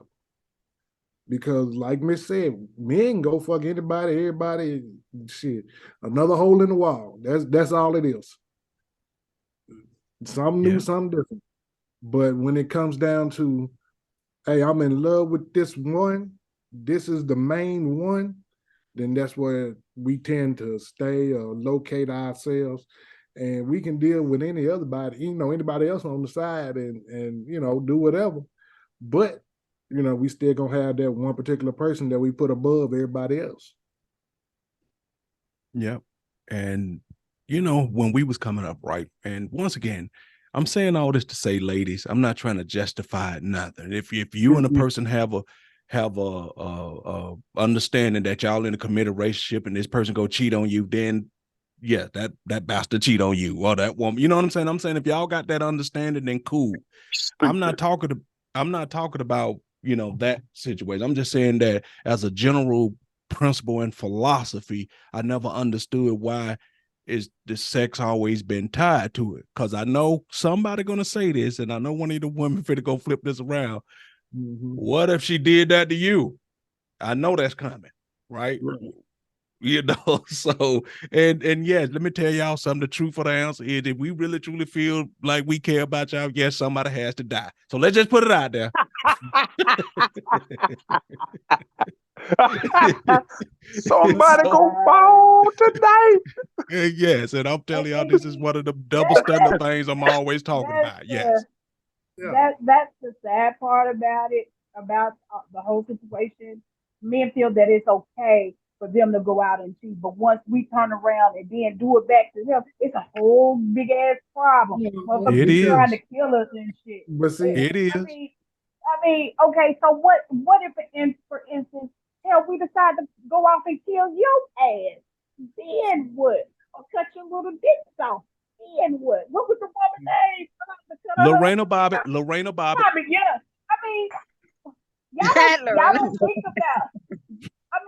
Because like Miss said, men go fuck anybody, everybody, shit. Another hole in the wall. That's all it is. Something new, something different. But when it comes down to, hey, I'm in love with this one, this is the main one, then that's where we tend to stay or locate ourselves. And we can deal with any other body, anybody else on the side and do whatever. But, we still gonna have that one particular person that we put above everybody else. Yep. And when we was coming up, right? And once again, I'm saying all this to say, ladies, I'm not trying to justify nothing. If you and a person have a understanding that y'all in a committed relationship and this person go cheat on you, then yeah, that bastard cheat on you or that woman. You know what I'm saying? I'm saying if y'all got that understanding, then cool. I'm not talking about that situation. I'm just saying that as a general principle and philosophy, I never understood why is the sex always been tied to it. Because I know somebody gonna say this, and I know one of the women finna go flip this around. Mm-hmm. What if she did that to you? I know that's coming, right? So and yes, let me tell y'all something. The truth of the answer is if we really truly feel like we care about y'all, yes, somebody has to die. So let's just put it out there. Somebody gonna fall tonight. Yes, and I'm telling y'all, this is one of the double standard things I'm always talking about. Yes. That's the sad part about it, about the whole situation. Men feel that it's okay for them to go out and cheat, but once we turn around and then do it back to them, it's a whole big ass problem. It is trying to kill us and shit. But see, it is. I mean, okay. So what if, for instance, hell, we decide to go off and kill your ass? Then what? Or cut your little dick off? Then what? What was the woman's name? Lorena Bobbitt. Yeah. I mean, y'all don't think about.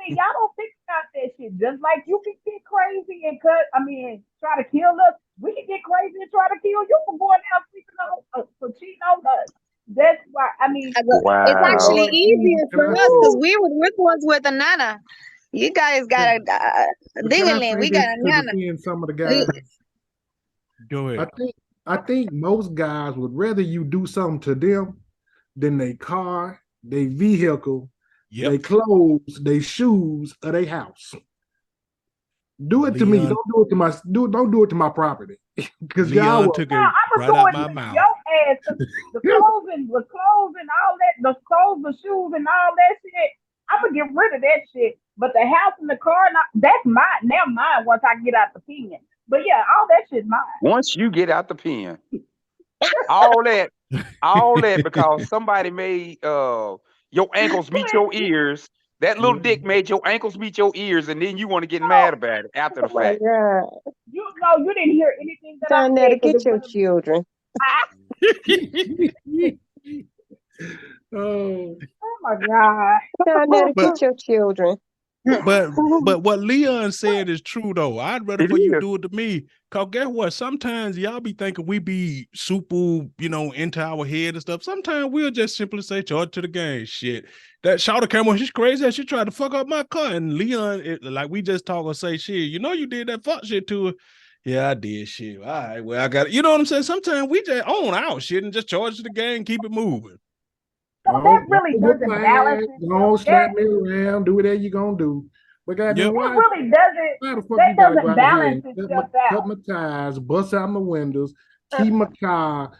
Y'all don't think about that shit. Just like you can get crazy and try to kill us. We can get crazy and try to kill you for going out sleeping on for cheating on us. That's why. Wow. It's actually easier for us because we're the ones with a nana. You guys got a dingling. We got a nana. Some of the guys. Go ahead. I think most guys would rather you do something to them than their car, their vehicle, their clothes, their shoes, or their house. Do it to me. Don't do it to my property. Because y'all took it right out my mouth. Your ass, the clothes and all that, the clothes, the shoes, and all that shit. I'm gonna get rid of that shit. But the house and the car, that's mine. Now mine once I get out the pen. But yeah, all that shit's mine. Once you get out the pen, all that because somebody made your ankles meet your ears. That little dick made your ankles meet your ears, and then you want to get mad about it after the fact. You didn't hear anything that Down I there said. to get your children. Oh my God. Down there to get your children. But what Leon said is true though. I'd rather for you do it to me. Cause guess what? Sometimes y'all be thinking we be super, into our head and stuff. Sometimes we'll just simply say, charge to the game. Shit. That shouter camera, she's crazy. She tried to fuck up my car. And Leon, like we just talk or say, shit, you did that fuck shit to her. Yeah, I did shit. All right, well, I got it. You know what I'm saying? Sometimes we just own our shit and just charge to the game, keep it moving. So that really doesn't balance it. Don't slap me around. Do whatever you're gonna do. But goddamn, it really doesn't. That doesn't balance itself out. Cut my tires, bust out my windows, keep my car,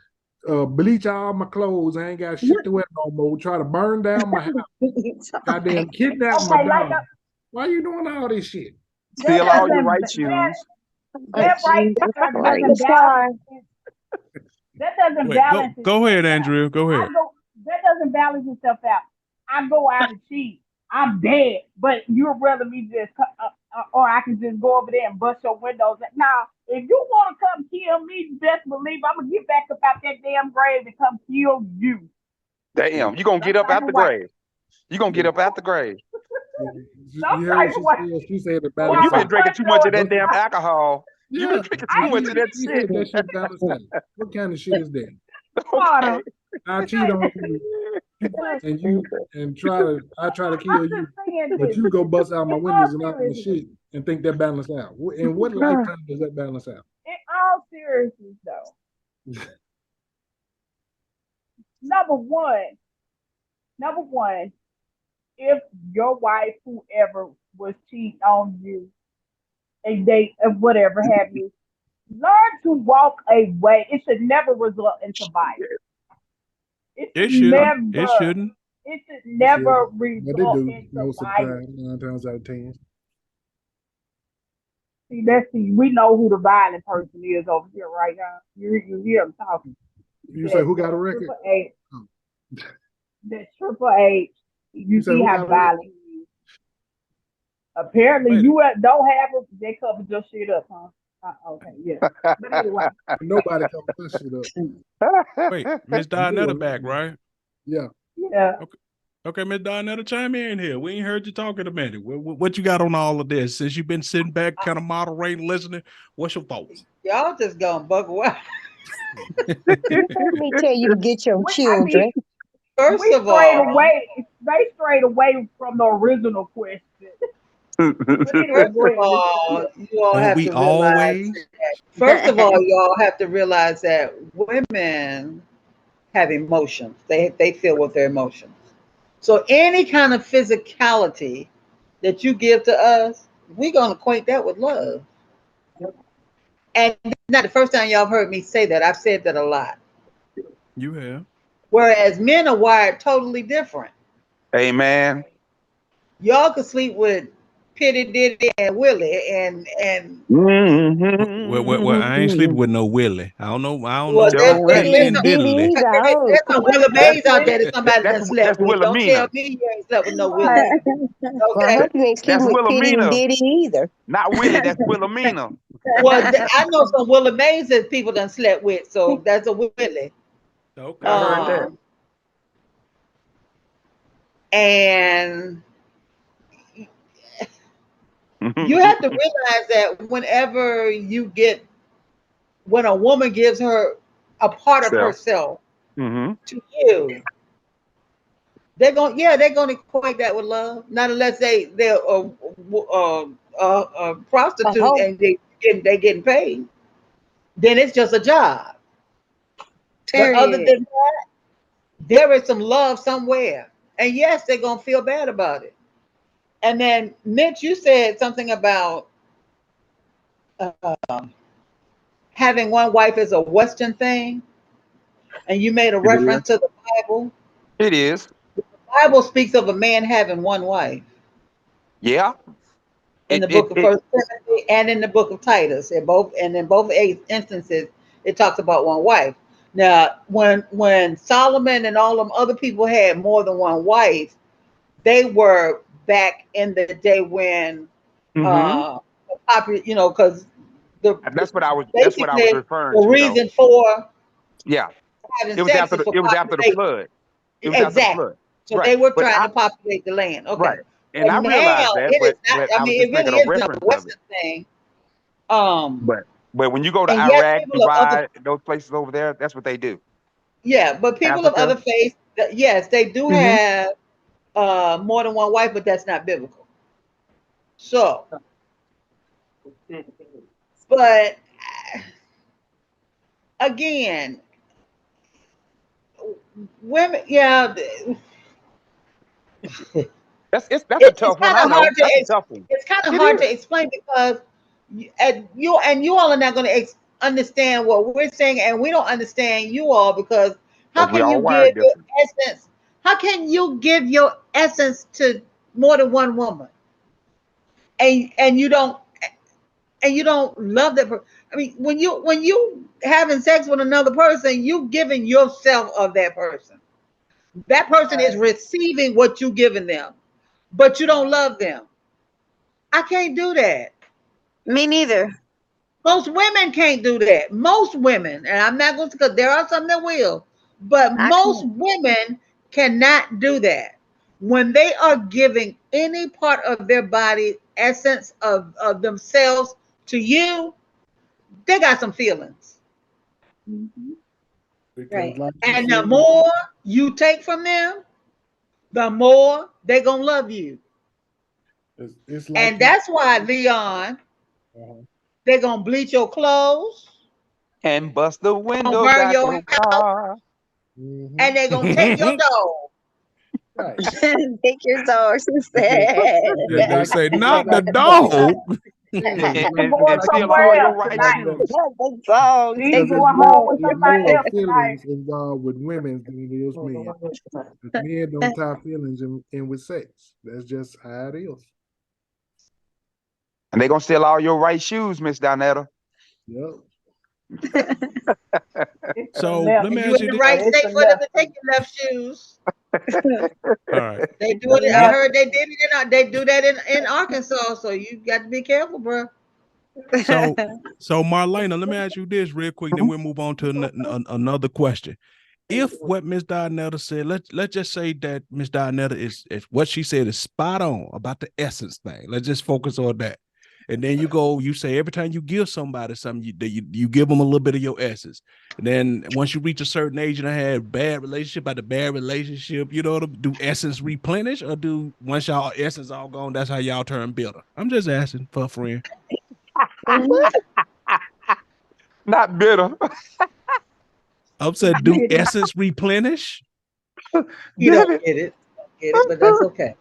bleach all my clothes. I ain't got shit to wear no more. Try to burn down my house. Goddamn, kidnap my dog. Why are you doing all this shit? Steal all your right shoes. That doesn't balance. Go ahead, Andrea. Go ahead. That doesn't balance itself out. I go out and cheat. I'm dead, but you'd rather me just, or I can just go over there and bust your windows. Now, if you want to come kill me, best believe I'm gonna get back up out that damn grave and come kill you. Damn, you gonna get up out the grave? You gonna get up out the grave? She said you've been drinking too much of that damn alcohol. You Yeah, be drinking too much of that he shit. said that shit balanced out. What kind of shit is that? Water. I cheat on you, and I try to kill you, but you go bust out my windows and all this shit and think that balance out. In what lifetime does that balance out? In all seriousness, though, number one, if your wife, whoever, was cheating on you, and they, whatever have you, learn to walk away. It should never result into violence. It should It shouldn't. It never. shouldn't. It should It should, never but they result do into most of the violence. time, 9 times out of 10. See. We know who the violent person is over here right now. You hear them talking. You say That who got a record? Triple H. Oh. That Triple H. You say see who how got a record? violent he is. Apparently, Wait. you don't have them. They covered your shit up, huh? Okay, yeah. But anyway, Nobody covered that shit up. Wait, Miss Donetta back, right? Yeah. yeah. Okay, Miss Donetta, chime in here. We ain't heard you talk in a minute. What you got on all of this? Since you've been sitting back, kind of moderating, listening, what's your thoughts? Y'all just gonna buckle out. Let me tell you to get your children. First We of all, strayed away from the original question. But anyway, first go of ahead, Miss all, you all Don't have we to realize. always? First of all, y'all have to realize that women have emotions. They feel with their emotions. So any kind of physicality that you give to us, we're gonna equate that with love. And it's not the first time y'all have heard me say that. I've said that a lot. You have. Whereas men are wired totally different. Hey, man. Y'all could sleep with Pitty Diddy and Willie and Well, I ain't sleeping with no Willie. I don't know. well, About It Pitty ain't and did Diddley. either. there's some Willa Mays out there that somebody done That's slept with. Don't Wilhelmina. tell me you ain't slept with no Right. Willie. Well, I Okay. hope you ain't That's sleeping with Pitty and Wilhelmina. Diddy either. Not Willie, that's Wilhelmina. Well, I know some Willa Mays that people done slept with, so that's a Willie. Okay. I heard that. And you have to realize that when a woman gives her a part of herself to you, they're gonna equate that with love. Not unless they're a prostitute and they getting paid. Then it's just a job. But other than that, there is some love somewhere. And yes, they're gonna feel bad about it. And then Mitch, you said something about having one wife is a Western thing, and you made a reference to the Bible. It is. The Bible speaks of a man having one wife Yeah. in the book of First Timothy and in the book of Titus. In both instances, it talks about one wife. Now, when Solomon and all them other people had more than one wife, they were back in the day when because That's what I was basically referring the to though. reason for Yeah. having It was sex after is the for it was after the population. flood. It was after the Exactly. flood. So Right. they were But trying to populate the land. Okay. right. And But I now realized that, it is not. but I I was mean, just it really making a is not a reference of it. Western thing. Um, But when you go to and yes, Iraq, people of other Dubai, those places over there, that's what they do. but people of Africa. other faiths, yes, they do have more than one wife, but that's not biblical. So, but again, women, That's a it's tough one. kind I of hard know. to That's a tough one. it's kind of It hard to is. explain because you all are not going to understand what we're saying, and we don't understand you all because how Because we can all you wired give your different. essence? How can you give your essence to more than one woman, and you don't love that person? I mean, when you having sex with another person, you giving yourself of that person. That person is receiving what you giving them, but you don't love them. I can't do that. Me neither. Most women can't do that. Most women, and I'm not going to, because there are some that will, but I most can't. women cannot do that. When they are giving any part of their body, essence of themselves to you, they got some feelings. Mm-hmm. Because Right. like you And the said, more you take from them, the more they gonna love you. it's like And you. that's why, Leon, Uh-huh. they're gonna bleach your clothes, And bust the gonna windows burn out your your car. Mm-hmm. and they're gonna take your dog. Right. Take your dog, she Because said. They, because they like say because not like the you said, dog. and, He's and, and, going and like you steal somewhere all said, your else right like tonight. that. shoes. Not the dog. He's Take Because your going home with it's somebody more else tonight. feelings involved with women than it is men. 'Cause men don't tie feelings in with sex. That's just how it is. And they gonna steal all your right shoes, Miss Donetta. Yep. It's the So left, let And me you ask in you the this. but right it's state the for them left to take feet. your left shoes. All right. They do The it. I Let, left heard they feet. did it. They do that in Arkansas. So you got to be careful, bro. so Marlena, let me ask you this real quick, then we'll move on to another question. If what Miss Donetta said, let's just say that Miss Donetta is what she said is spot on about the essence thing. Let's just focus on that. And then you say every time you give somebody something, you give them a little bit of your essence. And then once you reach a certain age and I have bad relationship, by the bad relationship, do essence replenish, or do once y'all essence all gone, that's how y'all turn bitter? I'm just asking for a friend. What? Not bitter. I'm saying, do essence replenish? You don't Did it? get it. Don't get it, but that's okay.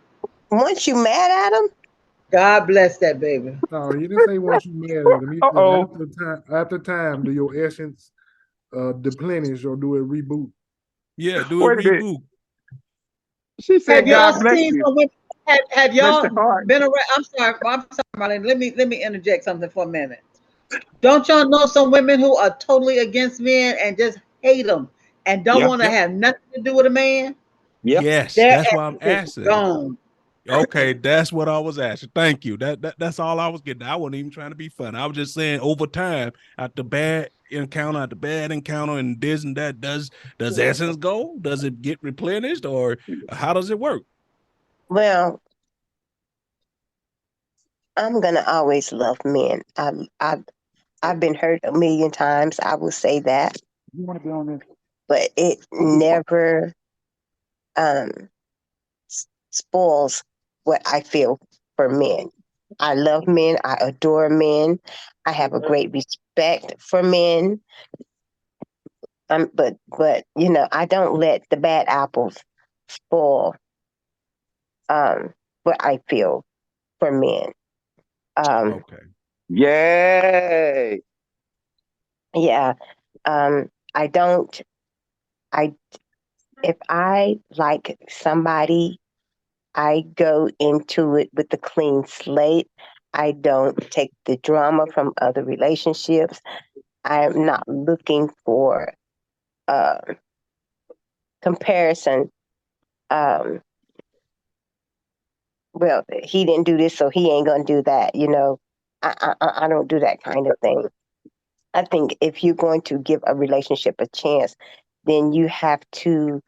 Once you mad at them, God bless that baby. No, he didn't say once you mad at him. He said Uh-oh. after time, do your essence deplenish or do it reboot? Yeah, do a Wait a minute. reboot. She Have said, y'all God bless seen you. some women? Have Bless y'all your heart. been around? I'm sorry, Marlene. Let me interject something for a minute. Don't y'all know some women who are totally against men and just hate them and don't Yep. want to Yep. have nothing to do with a man? Yep. Yes, Their that's why I'm essence is asking. gone. Okay, that's what I was asking. Thank you. That's all I was getting. I wasn't even trying to be funny. I was just saying over time, after bad encounter, and this and that, does essence go? Does it get replenished, or how does it work? well, I'm gonna always love men. I've been hurt a million times. I will say that, You want to be on this? but it never um, spoils what I feel for men. I love men. I adore men. I have a great respect for men. But I don't let the bad apples spoil um, what I feel for men. Um, Okay. Yay. yeah, I don't. I if I like somebody, I go into it with a clean slate. I don't take the drama from other relationships. I'm not looking for uh, comparison. Um, well, he didn't do this, so he ain't gonna do that. I don't do that kind of thing. I think if you're going to give a relationship a chance, then you have to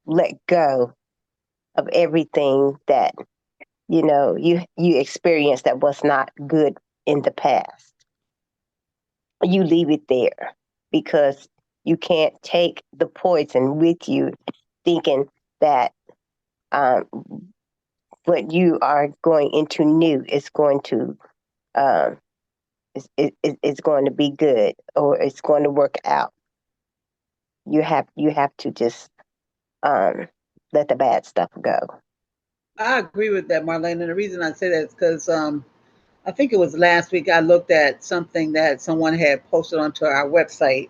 let go of everything that you experienced that was not good in the past. You leave it there because you can't take the poison with you, thinking that um, what you are going into new is going to um, is going to be good or it's going to work out. You have to just um, let the bad stuff go. I agree with that, Marlene. And the reason I say that is because I think it was last week I looked at something that someone had posted onto our website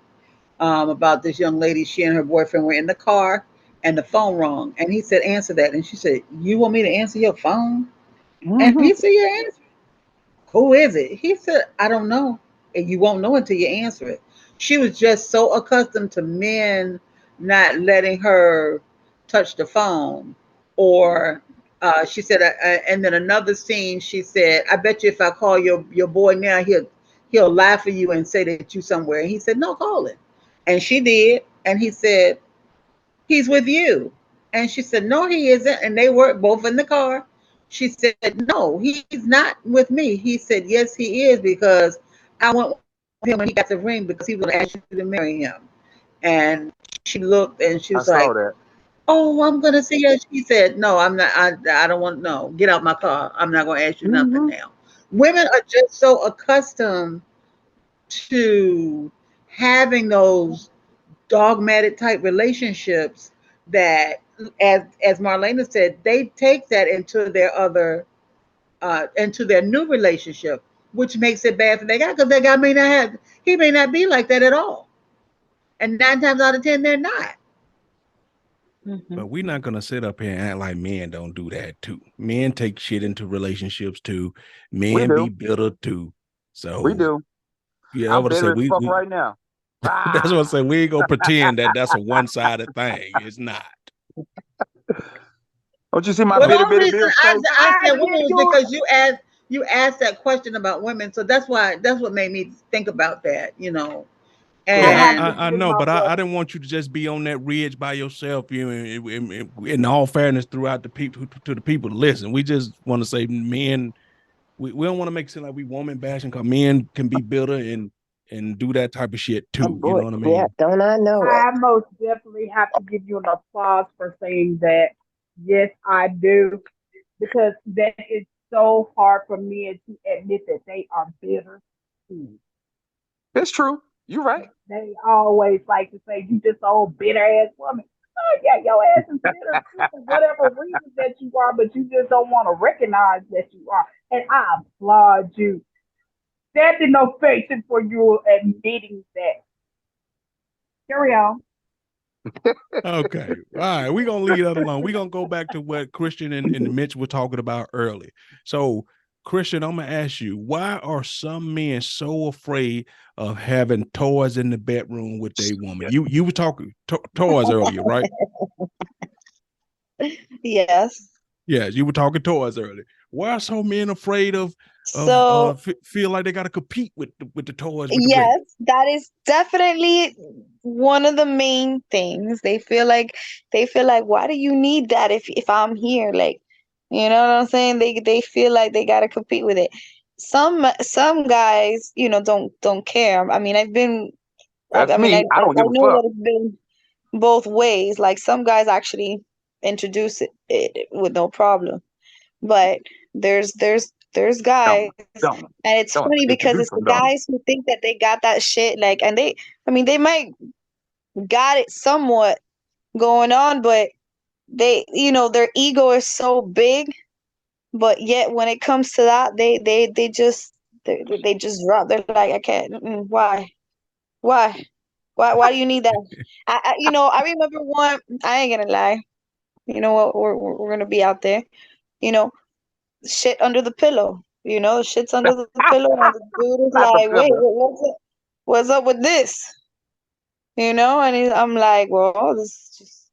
about this young lady. She and her boyfriend were in the car and the phone rang. And he said, answer that. And she said, you want me to answer your phone? And Mm-hmm. he said, yeah, answer. Who is it? He said, I don't know. And you won't know until you answer it. She was just so accustomed to men not letting her touch the phone. Or she said, and then another scene, she said, I bet you if I call your boy now, he'll lie for you and say that you somewhere. And he said, no, call him. And she did. And he said, he's with you. And she said, no, he isn't. And they were both in the car. She said, no, he's not with me. He said, yes, he is, because I went him when he got the ring because he would ask you to marry him. And she looked and she I was saw like, that. "Oh, I'm gonna see her." She said, "No, I'm not. I don't want. No, get out my car. I'm not gonna ask you nothing now." Women are just so accustomed to having those dogmatic type relationships that, as Marlena said, they take that into their new relationship, which makes it bad for that guy because that guy he may not be like that at all, and 9 times out of 10 they're not. But we're not gonna sit up here and act like men don't do that too. Men take shit into relationships too. We Men be do. bitter too. So We do. yeah, I I'm would say bitter as we fuck right now. that's what I say. We ain't gonna pretend that that's a one-sided thing. It's not. Don't you see my Well, the bitter, only bitter, reason bitter face? I said I women get was you. because you asked that question about women, so that's what made me think about that, I Yeah, have And to I give know, my but I brother. didn't want you to just be on that ridge by yourself. You know, in all fairness, throughout the people to the people to listen, we just want to say men. We don't want to make it seem like we woman bashing because men can be bitter and do that type of shit Oh too. You boy, know what I yeah, mean? don't I know it? I most definitely have to give you an applause for saying that. Yes, I do, because that is so hard for men to admit that they are bitter. It's true. You're right. They always like to say, "You just old bitter ass woman." Oh yeah, your ass is bitter too for whatever reason that you are, but you just don't want to recognize that you are. And I applaud you. Standing ovation for you admitting that. Carry on. Okay. All right. We're gonna leave that alone. We're gonna go back to what Christian and Mitch were talking about earlier. So, Christian, I'm gonna ask you, why are some men so afraid of having toys in the bedroom with their woman? You were talking toys earlier, right? Yes. Yes, you were talking toys earlier. Why are some men afraid of So feel like they got to compete with the toys with the women? yes, that is definitely one of the main things. They feel like why do you need that if I'm here? Like, you know what I'm saying? They feel like they gotta compete with it. Some guys, don't care. I mean, That's I mean, me. I don't I give a know that fuck. it's been both ways. Like some guys actually introduce it with no problem. But there's Don't, guys, don't, and it's don't funny because introduce it's the them, don't. guys who think that they got that shit, like, and I mean, they might got it somewhat going on, but their ego is so big, but yet when it comes to that, they just drop. They're like, I can't. Why? Why? Why do you need that? I remember one. I ain't gonna lie. You know what? We're gonna be out there. You know, shit under the pillow. Shit's under the pillow, and the dude is Not the like, "Wait, pillow. what's up with this?" I'm like, "Well, this is just,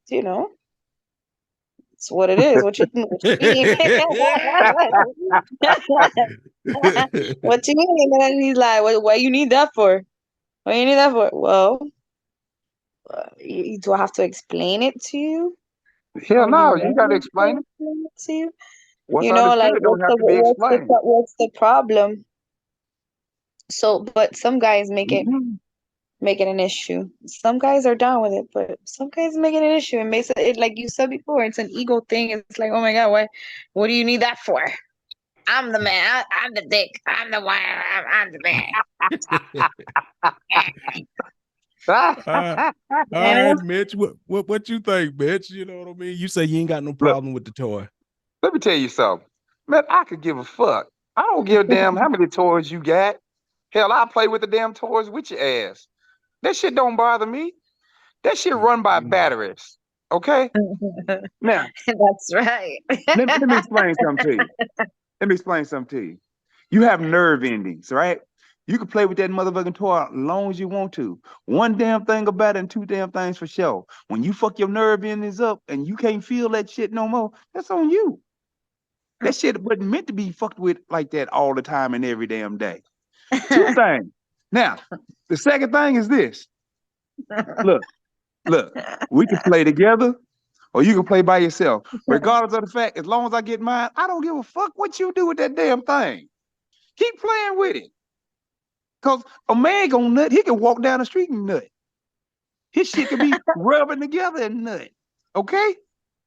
it's what it is. What you mean? What you mean?" And then he's like, "What you need that for? What you need that for?" Well, do I have to explain it to you, Hell or you no, you want got to me explain to it. explain it to you? What's Like, understood don't have to be explained. what's the problem? So, but some guys Mhm. make it an issue. Some guys are down with it, but some guys make it an issue and makes it, like you said before, it's an ego thing. It's like, oh my God, what do you need that for? I'm the man. I'm the dick. I'm the one. I'm the man. All You know? right, Mitch. What you think, Mitch? You know what I mean? You say you ain't got no Look, problem with the toy. let me tell you something. Man, I could give a fuck. I don't give a damn how many toys you got. Hell, I play with the damn toys with your ass. That shit don't bother me. That shit run by batteries. Okay? Now, That's right. let me explain something to you. Let me explain something to you. You have nerve endings, right? You can play with that motherfucking toy as long as you want to. One damn thing about it and two damn things for sure. When you fuck your nerve endings up and you can't feel that shit no more, that's on you. That shit wasn't meant to be fucked with like that all the time and every damn day. Two things. Now, the second thing is this. Look, look, we can play together or you can play by yourself. Regardless of the fact, as long as I get mine, I don't give a fuck what you do with that damn thing. Keep playing with it. Because a man gonna nut, he can walk down the street and nut. His shit can be rubbing together and nut. Okay?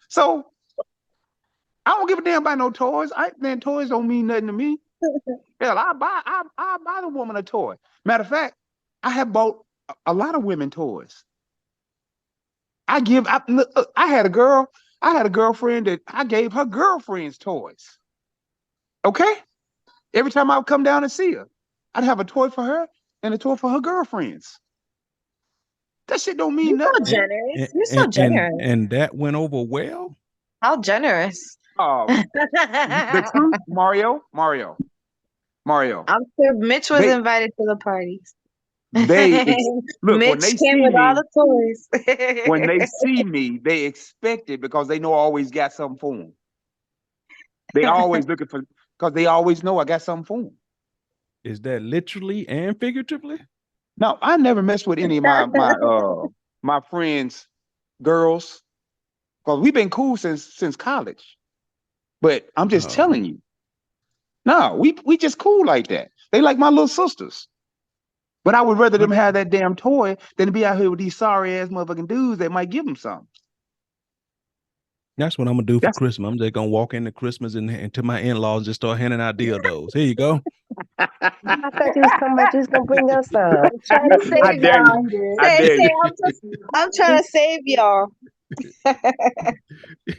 So I don't give a damn about no toys. Man, toys don't mean nothing to me. Hell, I buy the woman a toy. Matter of fact, I have bought a lot of women toys. I had a girlfriend that I gave her girlfriends toys. Okay? Every time I would come down and see her, I'd have a toy for her and a toy for her girlfriends. That shit don't mean You're so nothing. generous. You're so generous. And that went over well. How generous. The truth, Mario. I'm sure Mitch was invited to the parties. Look, Mitch when they came see with me, all the toys. when they see me, they expect it because they know I always got something for them. They always looking for, because they always know I got something for them. Is that literally and figuratively? No, I never messed with any of my friends, girls, because we've been cool since college. But I'm just telling you, no, we just cool like that. They like my little sisters. But I would rather them have that damn toy than to be out here with these sorry ass motherfucking dudes that might give them something. That's what I'm gonna do for Christmas. I'm just gonna walk into Christmas and into my in-laws and just start handing out dildos. Here you go. I thought you was talking about you was gonna bring us some. I'm trying to save y'all. I'm trying to save y'all.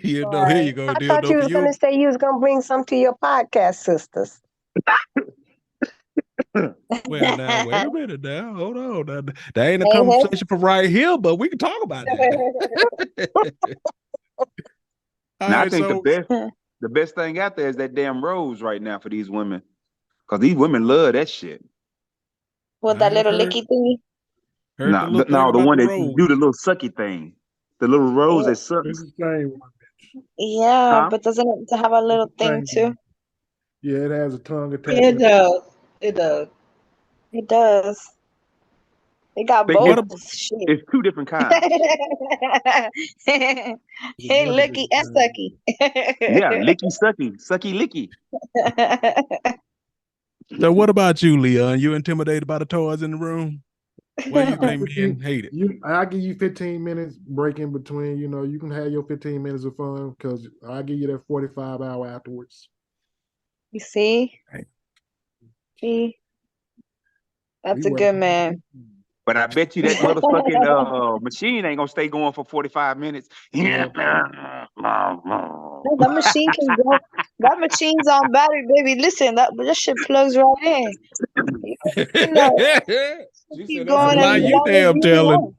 You know, here you go. I thought you was gonna say you was gonna bring some to your podcast sisters. Well, now wait a minute. Now hold on. Now, that ain't a conversation for right here, but we can talk about that. Now, I think the best thing out there is that damn rose right now for these women, because these women love that shit. What, that little licky thingy? No, the one that do the little sucky thing, the little rose that sucks. Yeah, but doesn't it have a little thing too? Yeah, it has a tongue attached. It does. It does. It does. It got both. It's two different kinds. Hey, licky and sucky. Yeah, licky sucky, sucky licky. So what about you, Leon? You intimidated by the toys in the room? Why you think men hate it? I'll give you 15 minutes break in between. You know, you can have your 15 minutes of fun because I'll give you that 45-hour afterwards. You see? See? That's a good man. But I bet you that motherfucking machine ain't gonna stay going for 45 minutes. That machine can go. That machine's on battery, baby. Listen, that shit plugs right in. You know, keep going as long as you want.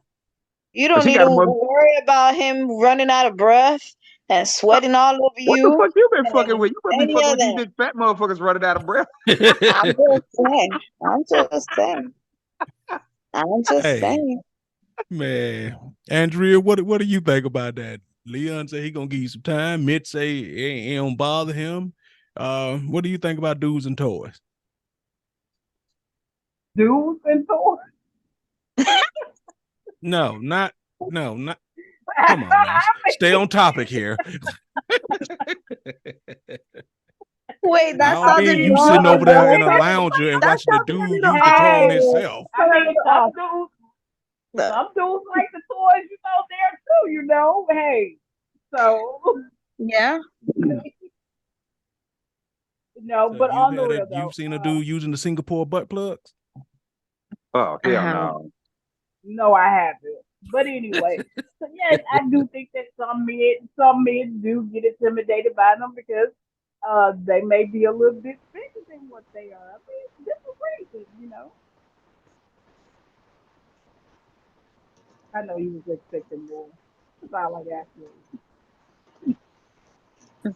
You don't need to worry about him running out of breath and sweating all over you. What the fuck you been fucking with? You been fucking with these big fat motherfuckers running out of breath. I'm just saying. Man, Andrea, what do you think about that? Leon say he gonna give you some time. Mitch say it don't bother him. What do you think about dudes and toys? Dudes and toys? No. Come on now, stay on topic here. Wait, that sounded you sitting over there in a lounger and watching the dude use the toy on himself. I mean, some dudes like the toys, you know, there too, you know. Hey, so yeah. No, so but on the real though, you've seen a dude using the Singapore butt plugs? Oh, hell no. No, I haven't. But anyway, so yes, I do think that some men do get intimidated by them because they may be a little bit bigger than what they are. I mean, different reasons, you know. I know you was expecting more. That's all I got for you.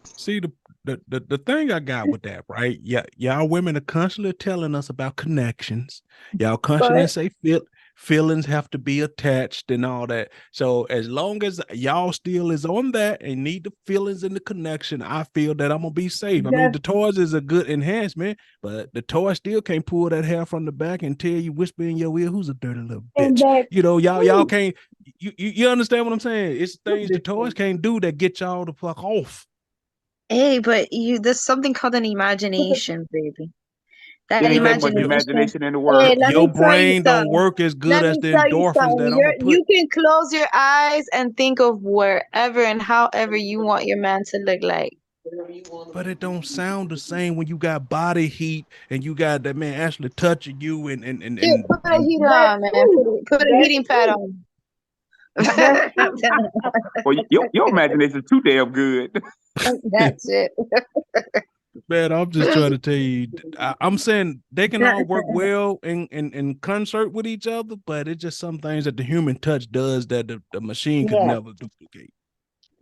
See, the thing I got with that, right? Yeah, y'all women are constantly telling us about connections. Y'all constantly say feelings have to be attached and all that. So as long as y'all still is on that and need the feelings and the connection, I feel that I'm gonna be safe. I mean, the toys is a good enhancement, but the toy still can't pull that hair from the back and tell you, whisper in your ear, who's a dirty little bitch. You know, y'all can't. You understand what I'm saying? It's things the toys can't do that get y'all to fuck off. Hey, but there's something called an imagination, baby. That There ain't that much imagination. imagination in the Hey, world. let Your me tell you brain don't something. work as good Let as me the tell you endorphins something. that I'm gonna put. You can close your eyes and think of wherever and however you want your man to look like. But it don't sound the same when you got body heat and you got that man actually touching you Here, put a heater That's on, man. true. Put a That's heating pad true. on. That's true. Well, your imagination is too damn good. That's it. man, I'm just trying to tell you. I'm saying they can all work well in concert with each other, but it's just some things that the human touch does that the machine could Yeah, never duplicate.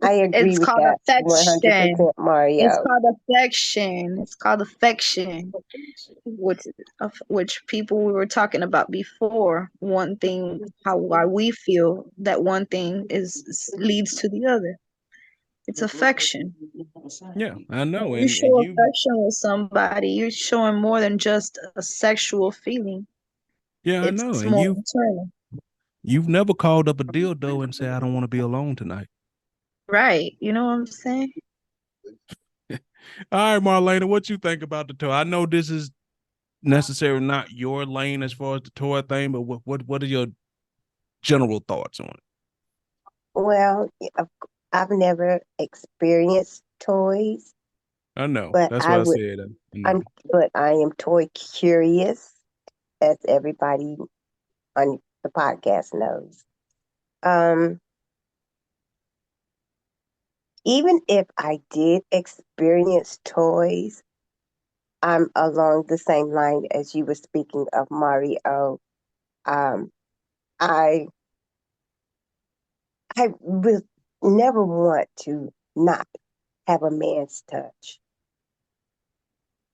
I agree It's with called that affection. 100%, It's Mario. called affection. It's called affection. Which people we were talking about before. One thing, why we feel that one thing leads to the other. It's affection. Yeah, I When know, you and show you. affection with somebody, you're showing more than just a sexual feeling. Yeah, I It's know, and more internal. you've never called up a dildo and said I don't want to be alone tonight. Right. You know what I'm saying? All right, Marlena, what you think about the toy? I know this is necessarily not your lane as far as the toy thing, but what are your general thoughts on it? Well, I've never experienced toys, I know. but That's I what I would. said. I know. But I am toy curious, as everybody on the podcast knows. Um, Even if I did experience toys, I'm along the same line as you were speaking of, Mario. Um, I I will never want to not have a man's touch.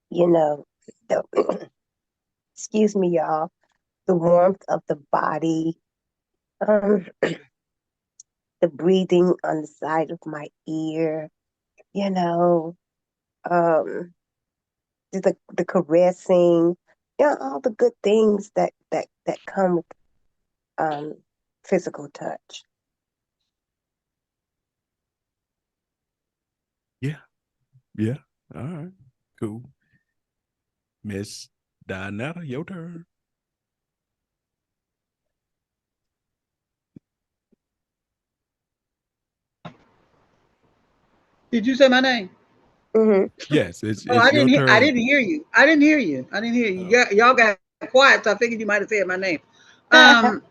You know, the, excuse me, y'all. The warmth of the body, um, the breathing on the side of my ear. You know, um, the caressing, all the good things that come with um, physical touch. Yeah. Yeah. All right. Cool. Miss Donetta, your turn. Did you say my name? Mm-hmm. Yes, Oh, it's your I turn. didn't hear you. I didn't hear you. I didn't hear you. Oh. Y'all got quiet, so I figured you might have said my name. Um,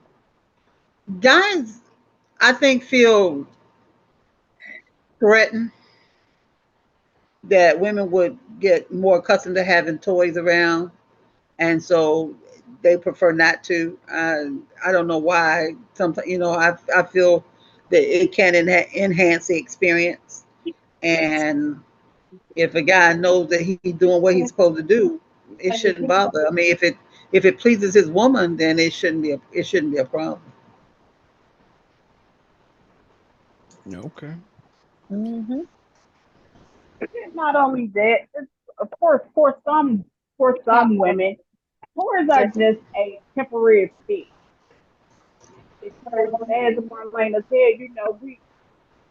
Guys, I think feel threatened that women would get more accustomed to having toys around, and so they prefer not to. I don't know why. Sometimes, I feel that it can enhance the experience, and if a guy knows that he's doing what he's supposed to do, it shouldn't bother. I mean, if it pleases his woman, then it shouldn't be a problem. Okay. Mm-hmm. It's not only that, it's, of course, for some women, toys are just a temporary fix. Because as Marlena said, we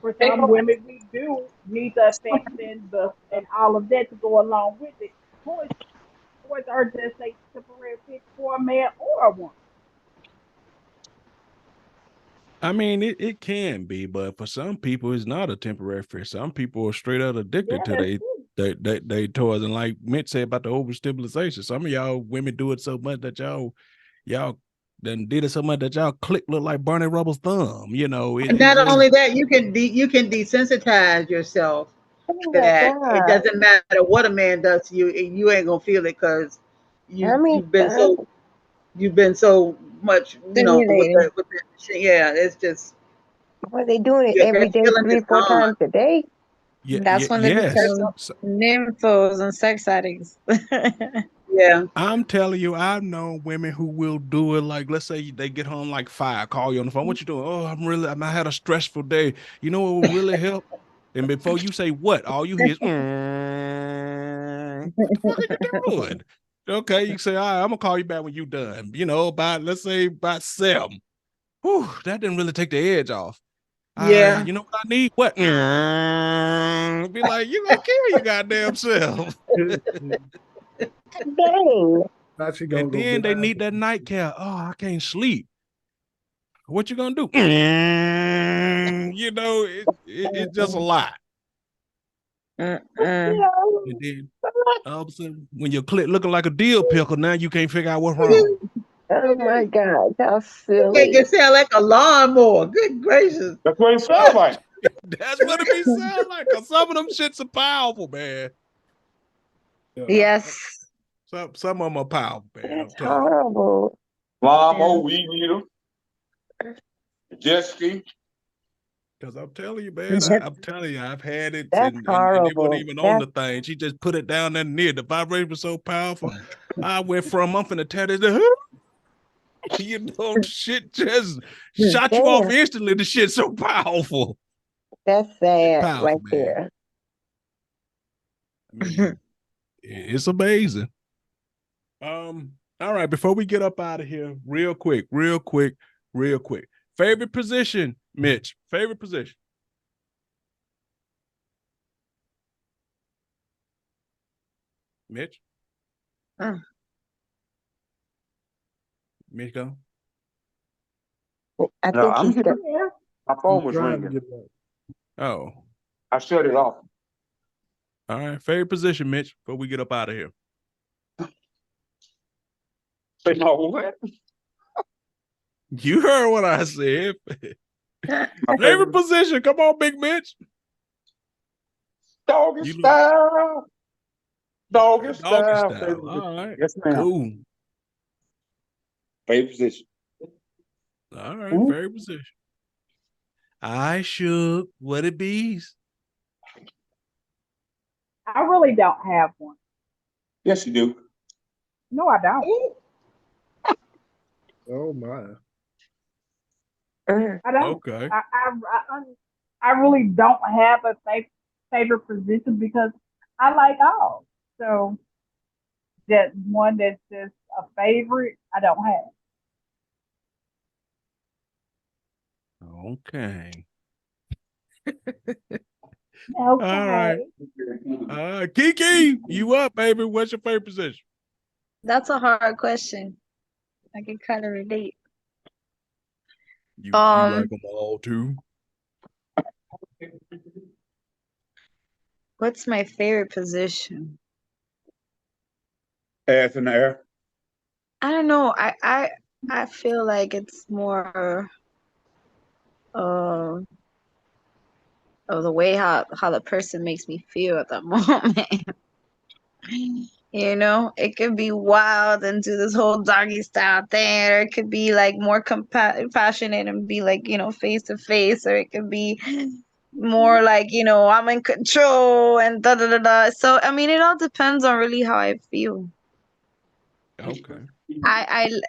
for some women we do need the affection, and all of that to go along with it. Toys, toys are just a temporary fix for a man or a woman. I mean, it can be, but for some people, it's not a temporary fix. Some people are straight out Yeah, addicted to that's true. they toys. And like Mitch said about the overstimulation, some of y'all women do it so much that y'all then did it so much that y'all click look like Barney Rubble's thumb. You know, And it not just only that, you can desensitize yourself Oh my that it God. doesn't matter what a man does to you, you ain't gonna feel it because How many times? you've been so much Stimulated. with the machine. Yeah, it's just Were they doing it every that day, feeling is three, four gone. times a day? That's when they yes. become So, nymphos and sex addicts. Yeah, I'm telling you, I've known women who will do it. Like, let's say they get home like 5, call you on the phone. What you doing? Oh, I had a stressful day. You know what will really help? And before you say what, all you hear is, what the fuck are you doing? Okay, you say, all right, I'm gonna call you back when you done. You know, let's say about 7. Whew, that didn't really take the edge off. yeah. You know what I need? What? Be like, you gonna kill your goddamn self. Dang. And then they need that nightcap. Oh, I can't sleep. What you gonna do? You know, it's just a lot. And then all of a sudden, when your clit looking like a dill pickle, now you can't figure out what's wrong. Oh my God, how Make silly. it sound like a lawnmower. Good gracious. That's what it sounds like. That's what it be sound like. Cause some of them shits are powerful, man. Yes. Some of them are powerful, man. That's horrible. Lawnmower, weed eater, jet ski. Because I'm telling you, man, I'm telling you, I've had it, That's and it wasn't horrible. even on the thing. She just put it down there near. The vibration was so powerful. I went from, I'm finna tear this, you know, shit just shot you off instantly. The shit's so powerful. That's sad Powerful, right man. there. I mean, it's amazing. All right, before we get up out of here, real quick. Favorite position, Mitch. Favorite position. Mitch? Mitch go? I think I'm he's here. My phone was ringing. Oh. I shut it off. All right, favorite position, Mitch, before we get up out of here. No, what? You heard what I said. Favorite position. Come on, Big Mitch. Doggy style. Doggy style. All right. Yes, ma'am. Cool. Favorite position. All right, favorite position. I should. What it bees? I really don't have one. Yes, you do. No, I don't. Oh my. I don't. Okay. I really don't have a favorite position because I like all. So that one that's just a favorite, I don't have. Okay. Okay. All right. Kiki, you up, baby? What's your favorite position? That's a hard question. I can kind of relate. You like them all too? What's my favorite position? Ass in the air. I don't know. I feel like it's more of the way how the person makes me feel at that moment. You know, it could be wild and do this whole doggy style thing, or it could be like more compassionate and be like, you know, face to face, or it could be more like, you know, I'm in control and da da da da. So I mean, it all depends on really how I feel. Okay.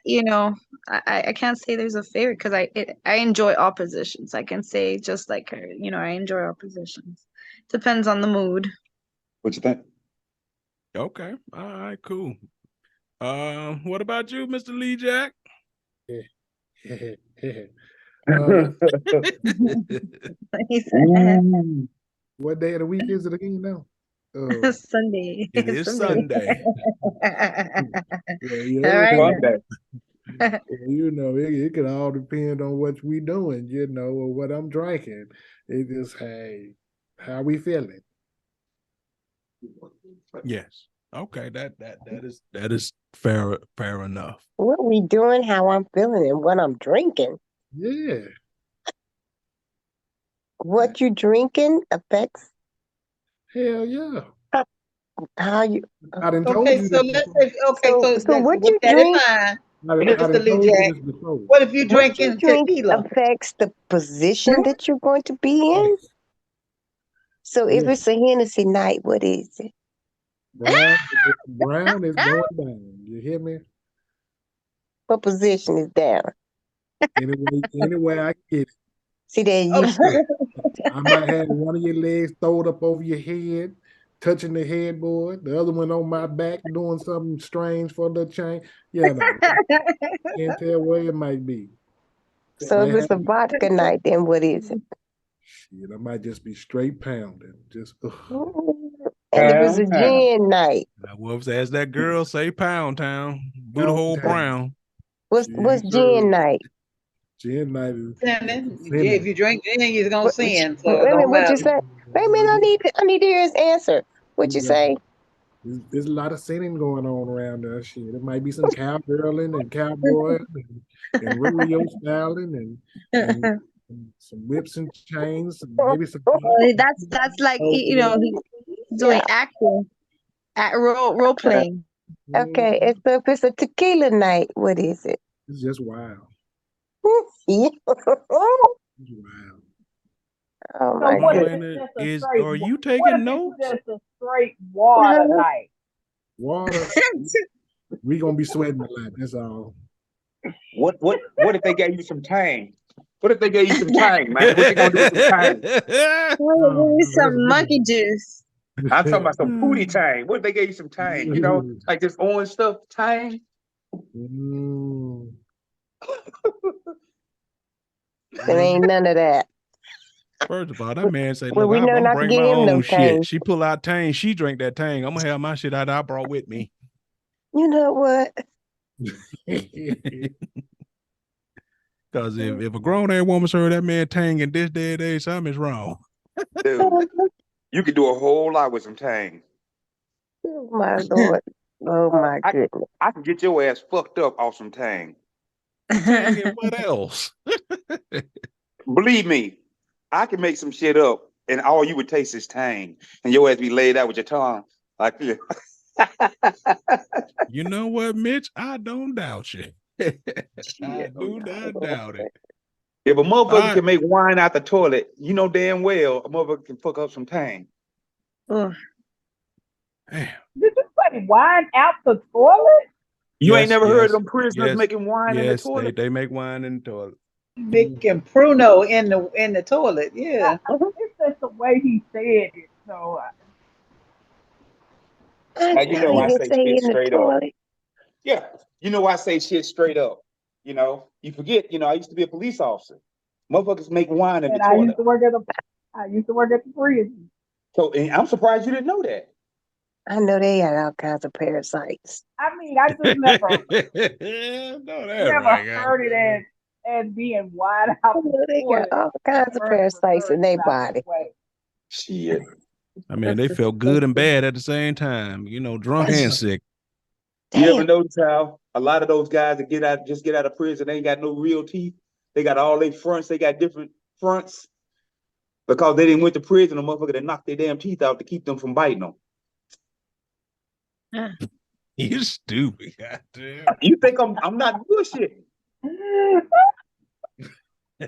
You know, I can't say there's a favorite because I enjoy all positions. I can say just like her, you know, I enjoy all positions. Depends on the mood. What you think? Okay. All right, cool. What about you, Mr. Lee Jack? What day of the week is it again now? Sunday. It is Sunday. All right. You know, it can all depend on what we doing, you know, or what I'm drinking. It just, hey, how we feeling? Yes. Okay, that is fair enough. What we doing, how I'm feeling, and what I'm drinking. Yeah. What you drinking affects. Hell yeah. How you? I done told Okay, you so this let's before. So what with you that in drink? mind, I Mr. done Lee told you Jack, this before. what if you What you drinking drink tequila? affects the position that you're going to be in. Yes. So if it's a Hennessy night, what is it? Brown is going down. You hear me? What position is down? Anyway, I get it. See, they're used to it. I might have one of your legs throwed up over your head, touching the headboard. The other one on my back doing something strange for the chain. Yeah, no. Can't tell where it might be. So if it's a vodka night, then what is it? Shit, I might just be straight pounding. Just And it was a Pound town. gin night. Now, Wolves, as that girl say, Pound Town, Buddha hole brown. What's gin night? Gin night is Sinning. If you drink gin, you're gonna sin. So Wait a minute, what you matter. say? Wait a minute, I need to hear his answer. What you say? There's a lot of sinning going on around there. Shit, there might be some cowgirling and cowboying and rodeo styling and some whips and chains, and maybe some. That's like he's doing acting, role playing. Okay, if it's a tequila night, what is it? It's just wild. Yeah. It's wild. Oh my goodness. Are you taking notes? Just a straight water night. Water. We gonna be sweating a lot. That's all. What if they gave you some tang? What if they gave you some tang, man? What you gonna do with some tang? Some monkey juice. I'm talking about some pootie tang. What if they gave you some tang? You know, like this orange stuff tang. There ain't none of that. First of all, that man said, Well, look, we know I'm not bring to my give him no own shit. tang. She pull out tang. She drink that tang. I'm going to have my shit out I brought with me. You know what? Because if a grown-ass woman serve that man tang in this day and age, something's wrong. Dude, you could do a whole lot with some tang. Oh, my Lord. Oh, my goodness. I can get your ass fucked up off some tang. Tang and what else? Believe me, I can make some shit up and all you would taste is tang. And your ass be laid out with your tongue. Like, yeah. You know what, Mitch? I don't doubt you. I do not doubt it. If a motherfucker can make wine out the toilet, you know damn well a motherfucker can fuck up some tang. Damn. Did you say wine out the toilet? You ain't never heard of them prisoners making wine in the toilet? They make wine in the toilet. Making pruno in the toilet, yeah. It's just the way he said it. So now you know I say shit straight up. Yeah, you know I say shit straight up. You know, you forget. You know, I used to be a police officer. Motherfuckers make wine in the toilet. I used to work at the prison. So and I'm surprised you didn't know that. I know they got all kinds of parasites. I mean, I just never heard it as being wide out. They got all kinds of parasites in their body. Shit. I mean, they felt good and bad at the same time. You know, drunk and sick. You ever notice how a lot of those guys that get out of prison, they ain't got no real teeth. They got all their fronts. They got different fronts because they didn't went to prison. A motherfucker that knocked their damn teeth out to keep them from biting them. You stupid. Goddamn. You think I'm not bullshitting? Look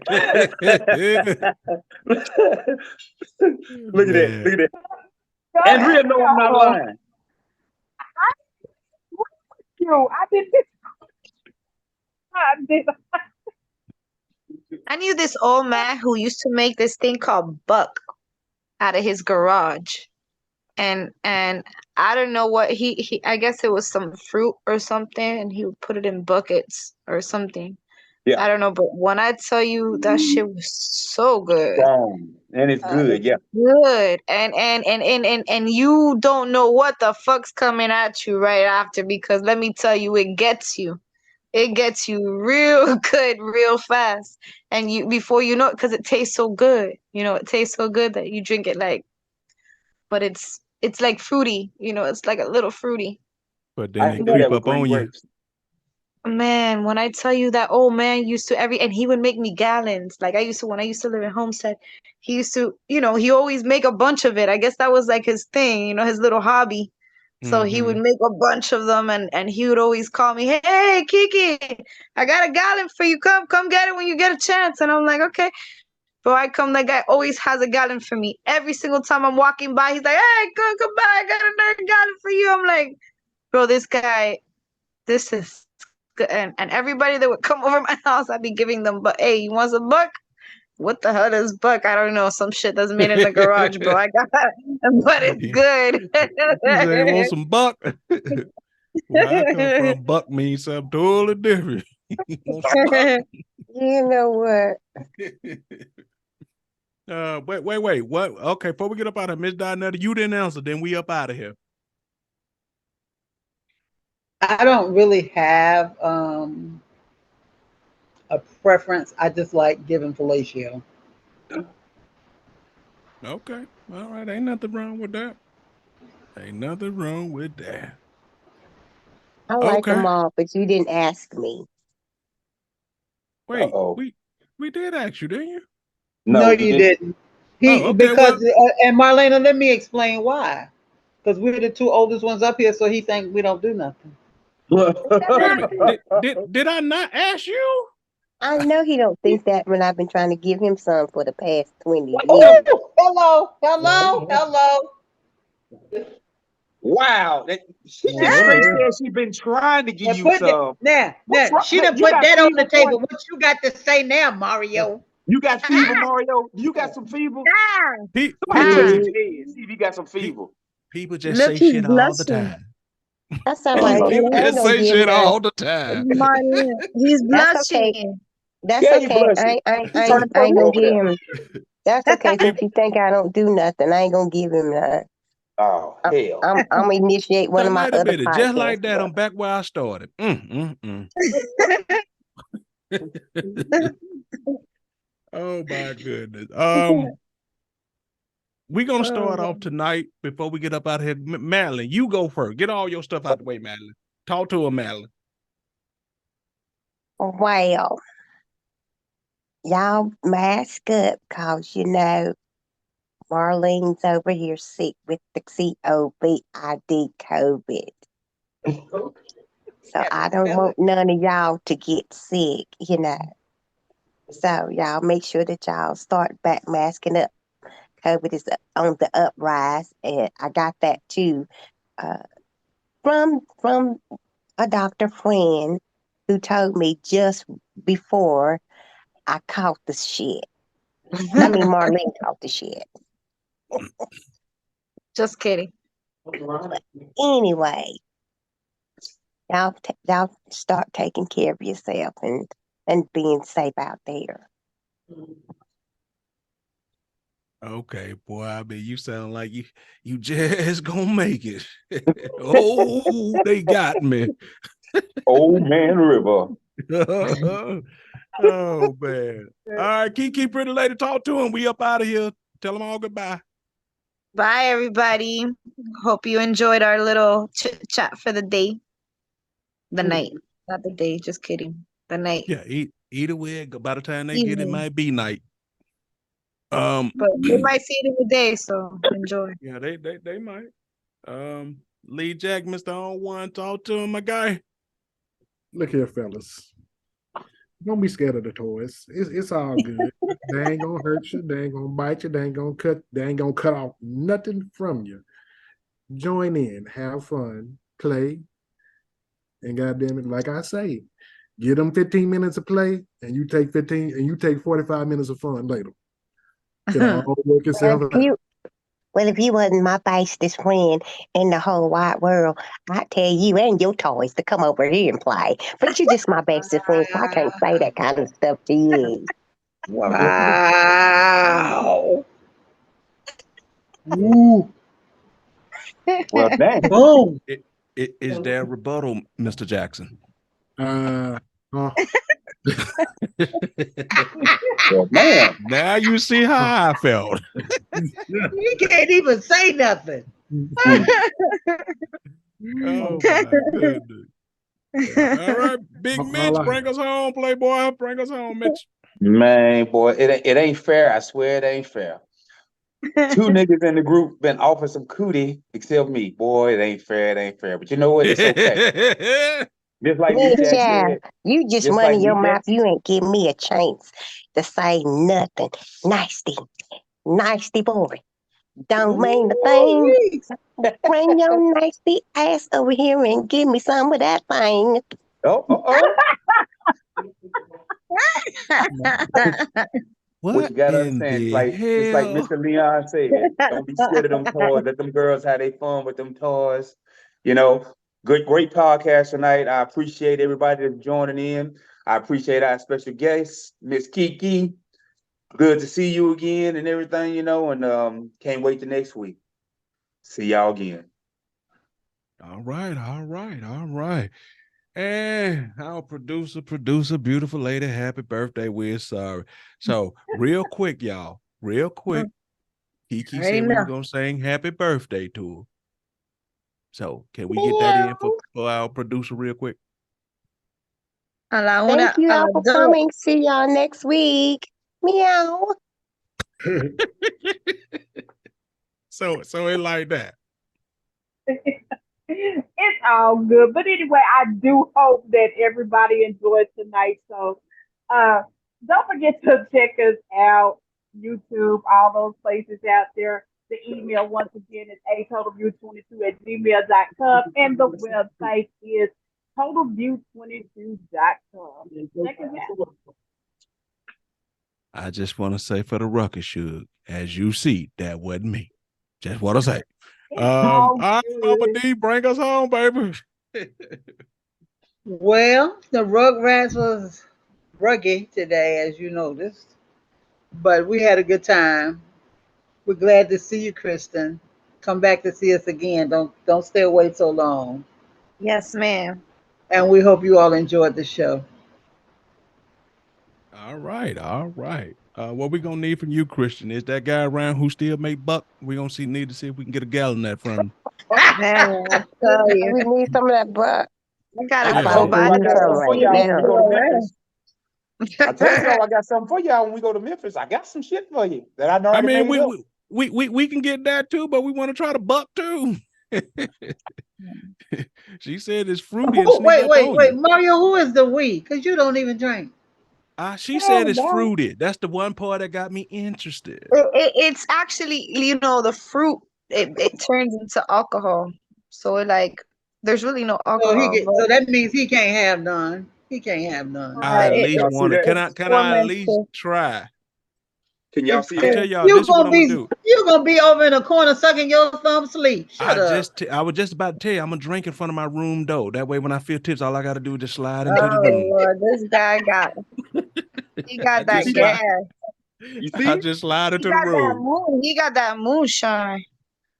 at that. Look at that. Andrea, no, I'm not lying. I knew this old man who used to make this thing called buck out of his garage. And I don't know what he I guess it was some fruit or something, and he would put it in buckets or something. Yeah. I don't know, but when I tell you that shit was so good. And it's good, yeah. Good. And you don't know what the fuck's coming at you right after, because let me tell you, it gets you. It gets you real good, real fast. And you before you know it, because it tastes so good. You know, it tastes so good that you drink it like, but it's like fruity, you know, it's like a little fruity. But then they creep up on you. Man, when I tell you that old man used to and he would make me gallons. Like when I used to live in Homestead, he used to, you know, he always make a bunch of it. I guess that was like his thing, you know, his little hobby. So he would make a bunch of them, and he would always call me, hey, Kiki, I got a gallon for you. Come get it when you get a chance. And I'm like, okay. Bro, I come, that guy always has a gallon for me. Every single time I'm walking by, he's like, hey, come by, I got another gallon for you. I'm like, bro, this guy, this is good. And everybody that would come over my house, I'd be giving them, but hey, you want some buck? What the hell is buck? I don't know. Some shit that's made in the garage, bro. I got that, but it's good. They want some buck. Where I come from, buck means something totally different. You know what? Wait. What? Okay, before we get up out of Miss Donetta, you didn't answer. Then we up out of here. I don't really have a preference. I just like giving fellatio. Okay. All right. Ain't nothing wrong with that. Ain't nothing wrong with that. I like them all, but you didn't ask me. Wait, we did ask you, didn't you? No, you didn't. Because and Marlena, let me explain why. Because we're the two oldest ones up here, so he think we don't do nothing. Wait a minute. Did I not ask you? I know he don't think that when I've been trying to give him some for the past 20 years. Hello. Wow. She just straight said she's been trying to give you some. Now, she done put that on the table. What you got to say now, Mario? You got fever, Mario? You got some fever? Somebody touch his head. See if he got some fever. People just say shit all the time. That's all right. People just say shit all the time. He's blushing. Okay. That's okay. I ain't gonna give him. That's okay. Since you think I don't do nothing, I ain't gonna give him none. Oh, hell. I'm gonna initiate one of my other podcasts. Just like that, I'm back where I started. Oh my goodness. We're gonna start off tonight before we get up out of here. Madeline, you go first. Get all your stuff out the way, Madeline. Talk to her, Madeline. Well, y'all mask up, cause you know Marlene's over here sick with the COVID. So I don't want none of y'all to get sick, you know. So y'all make sure that y'all start back masking up. COVID is on the uprise, and I got that too from a doctor friend who told me just before I caught the shit. I mean, Marlene caught the shit. Just kidding. But anyway, y'all start taking care of yourself and being safe out there. Okay, boy. I mean, you sound like you just gonna make it. Oh, they got me. Old Man River. Oh man. All right, Kiki, pretty lady, talk to him. We up out of here. Tell them all goodbye. Bye, everybody. Hope you enjoyed our little chit chat for the day. The night. Not the day, just kidding. The night. Yeah, either way, by the time they get it, might be night. But they might see it in the day, so enjoy. Yeah, they might. Lee Jack, Mr. On One, talk to him, my guy. Look here, fellas. Don't be scared of the toys. It's all good. They ain't gonna hurt you. They ain't gonna bite you. They ain't gonna cut off nothing from you. Join in, have fun, play, and goddamn it, like I say, get them 15 minutes of play, and you take 45 minutes of fun later. It all work itself out. Well, if you wasn't my bestest friend in the whole wide world, I'd tell you and your toys to come over here and play. But you're just my bestest friend, so I can't say that kind of stuff to you. Wow. Ooh. Well, dang. Boom. Is there a rebuttal, Mr. Jackson? Well, man. Now you see how I felt. You can't even say nothing. Oh my goodness. All right, Big Mitch, bring us home, Playboy. Bring us home, Mitch. Man, boy, it ain't fair. I swear it ain't fair. Two niggas in the group been offered some cootie, except me. Boy, it ain't fair. It ain't fair. But you know what? It's okay. Just like Lee Jack said. You just running your mouth. You ain't giving me a chance to say nothing. Nasty boy. Don't mean the thing. Bring your nasty ass over here and give me some of that thing. What you gotta understand, it's like Mr. Leon said, don't be scared of them toys. Let them girls have their fun with them toys. You know, great podcast tonight. I appreciate everybody that's joining in. I appreciate our special guest, Miss Kiki. Good to see you again and everything, and can't wait to next week. See y'all again. All right. And our producer, beautiful lady, happy birthday. We're sorry. So real quick, y'all, Kiki said we were gonna sing happy birthday to her. So can we get that in for our producer real quick? Thank you all for coming. See y'all next week. Meow. So it like that. It's all good. But anyway, I do hope that everybody enjoyed tonight. So don't forget to check us out, YouTube, all those places out there. The email once again is atotalview22@gmail.com and the website is totalview22.com. Check us out. I just want to say for the ruckus, Suge, as you see, that wasn't me. Just want to say. All right, Mama D, bring us home, baby. Well, the Rugrats was ruggy today, as you noticed, but we had a good time. We're glad to see you, Kristen. Come back to see us again. Don't stay away so long. Yes, ma'am. And we hope you all enjoyed the show. All right. What we gonna need from you, Christian, is that guy around who still make buck? We gonna need to see if we can get a gallon of that from him. Man, I tell you. We need some of that butt. I gotta I go told by you I need got some something for right y'all when we now. go to Memphis. I told y'all I got something for y'all when we go to Memphis. I got some shit for you that I already made up. We can get that too, but we want to try to buck too. She said it's fruity and sneak up on Wait, you. Mario, who is the we? Because you don't even drink. She said it's fruity. That's the one part that got me interested. It's actually, the fruit, it turns into alcohol. So there's really no alcohol. So that means he can't have none. He can't have none. I at least Y'all see want to. that? Can I at least try? Can y'all see I that? tell y'all, this is what I'm gonna do. You're gonna be over in a corner sucking your thumb sleep. Shut up. I was just about to tell you, I'm gonna drink in front of my room door. That way, when I feel tips, all I gotta do is just slide into the Oh room. Lord, this guy got that gas. You see I it? just slide He into the got that room. moon. He got that moonshine.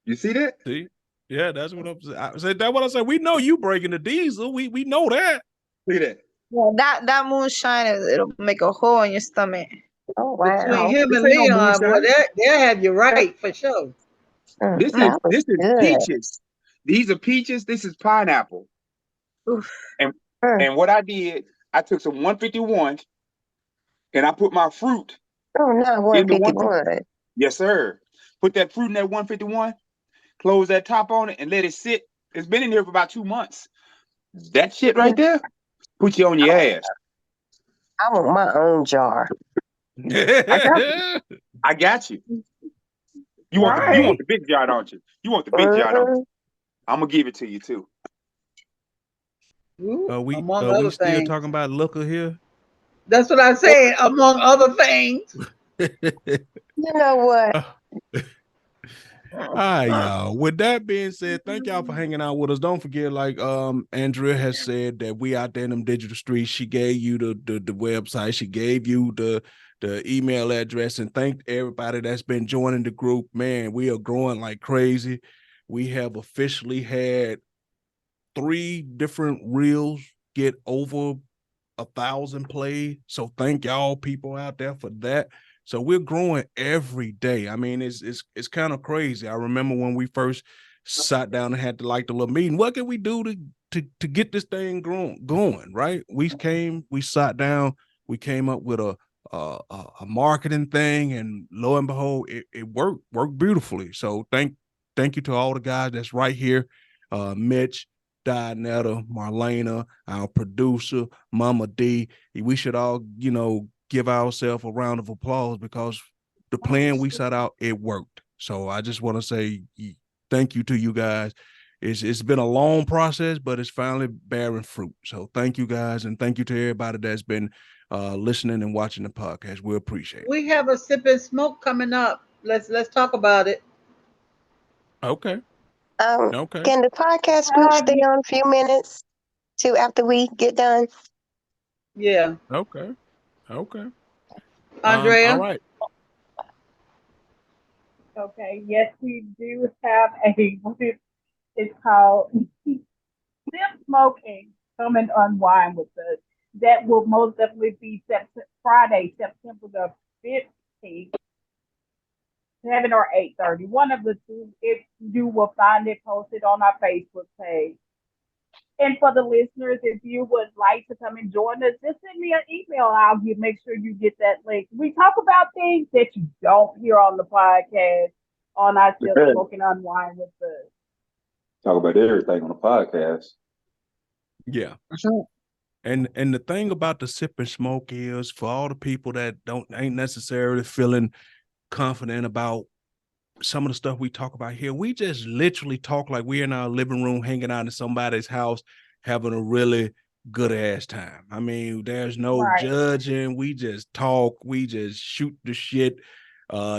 You see that? See? Yeah, that's what I'm saying. I said that. What I said. We know you breaking the diesel. We know that. Look at that. Yeah, that moonshine, it'll make a hole in your stomach. Oh wow! Between him This and ain't no Leon, boy, moonshine. they'll have you right for sure. This That was is good. peaches. These are peaches. This is pineapple. Oof. And what I did, I took some 151 and I put my fruit Oh no, in the 150. 151. Yes, sir. Put that fruit in that 151, close that top on it, and let it sit. It's been in here for about 2 months. That shit right there, put you on your ass. I want my own jar. I got you. I got you. You want the big jar, don't you? You want the big jar, don't you? I'm gonna give it to you too. Among we other still things. talking about liquor here? That's what I said. Among other things. You know what? All right, y'all. With that being said, thank y'all for hanging out with us. Don't forget, like Andrea has said, that we out there in them digital streets. She gave you the website. She gave you the email address, and thank everybody that's been joining the group. Man, we are growing like crazy. We have officially had 3 different reels get over 1,000 plays. So thank y'all people out there for that. So we're growing every day. I mean, it's kind of crazy. I remember when we first sat down and had the little meeting. What can we do to get this thing going? Right? We sat down, we came up with a marketing thing, and lo and behold, it worked beautifully. So thank you to all the guys that's right here, Mitch, Dinetta, Marlena, our producer, Mama D. We should all, give ourselves a round of applause, because the plan we set out, it worked. So I just want to say thank you to you guys. It's been a long process, but it's finally bearing fruit. So thank you guys, and thank you to everybody that's been listening and watching the podcast. We appreciate it. We have a sip and smoke coming up. Let's talk about it. Okay. Okay. Can the podcast group stay on a few minutes too after we get done? Yeah. Okay. Andrea? All right. Okay, yes, we do have it's called Sip Smoking. Come and unwind with us. That will most definitely be Friday, September the 15th, 7 or 8:30. One of the two. If you will find it posted on our Facebook page. And for the listeners, if you would like to come and join us, just send me an email. Make sure you get that link. We talk about things that you don't hear on the podcast on our Sip Smoking Unwind with us. Talk about everything on the podcast. Yeah. And the thing about the sip and smoke is, for all the people that ain't necessarily feeling confident about some of the stuff we talk about here, we just literally talk like we're in our living room, hanging out in somebody's house, having a really good ass time. I mean, there's no judging. We just talk. We just shoot the shit.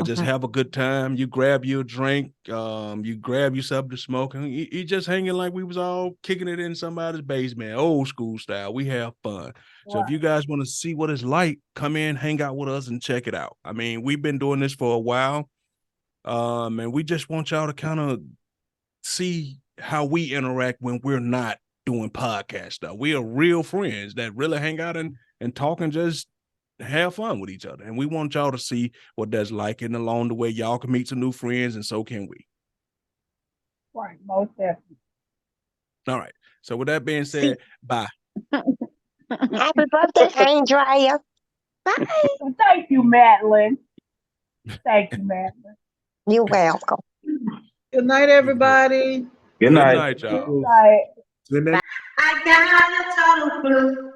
Just have a good time. You grab your drink. You grab yourself to smoke, and you just hanging like we was all kicking it in somebody's basement, old school style. We have fun. So if you guys want to see what it's like, come in, hang out with us, and check it out. I mean, we've been doing this for a while. And we just want y'all to kind of see how we interact when we're not doing podcast stuff. We are real friends that really hang out and talk and just have fun with each other. And we want y'all to see what that's like. And along the way, y'all can meet some new friends, and so can we. Right, most definitely. All right. So with that being said, bye. Happy birthday, Andrea. Bye. Thank you, Madeline. Thank you, Madeline. You're welcome. Good night, everybody. Good night. Good night, y'all. Good night. Good night. I got a total clue.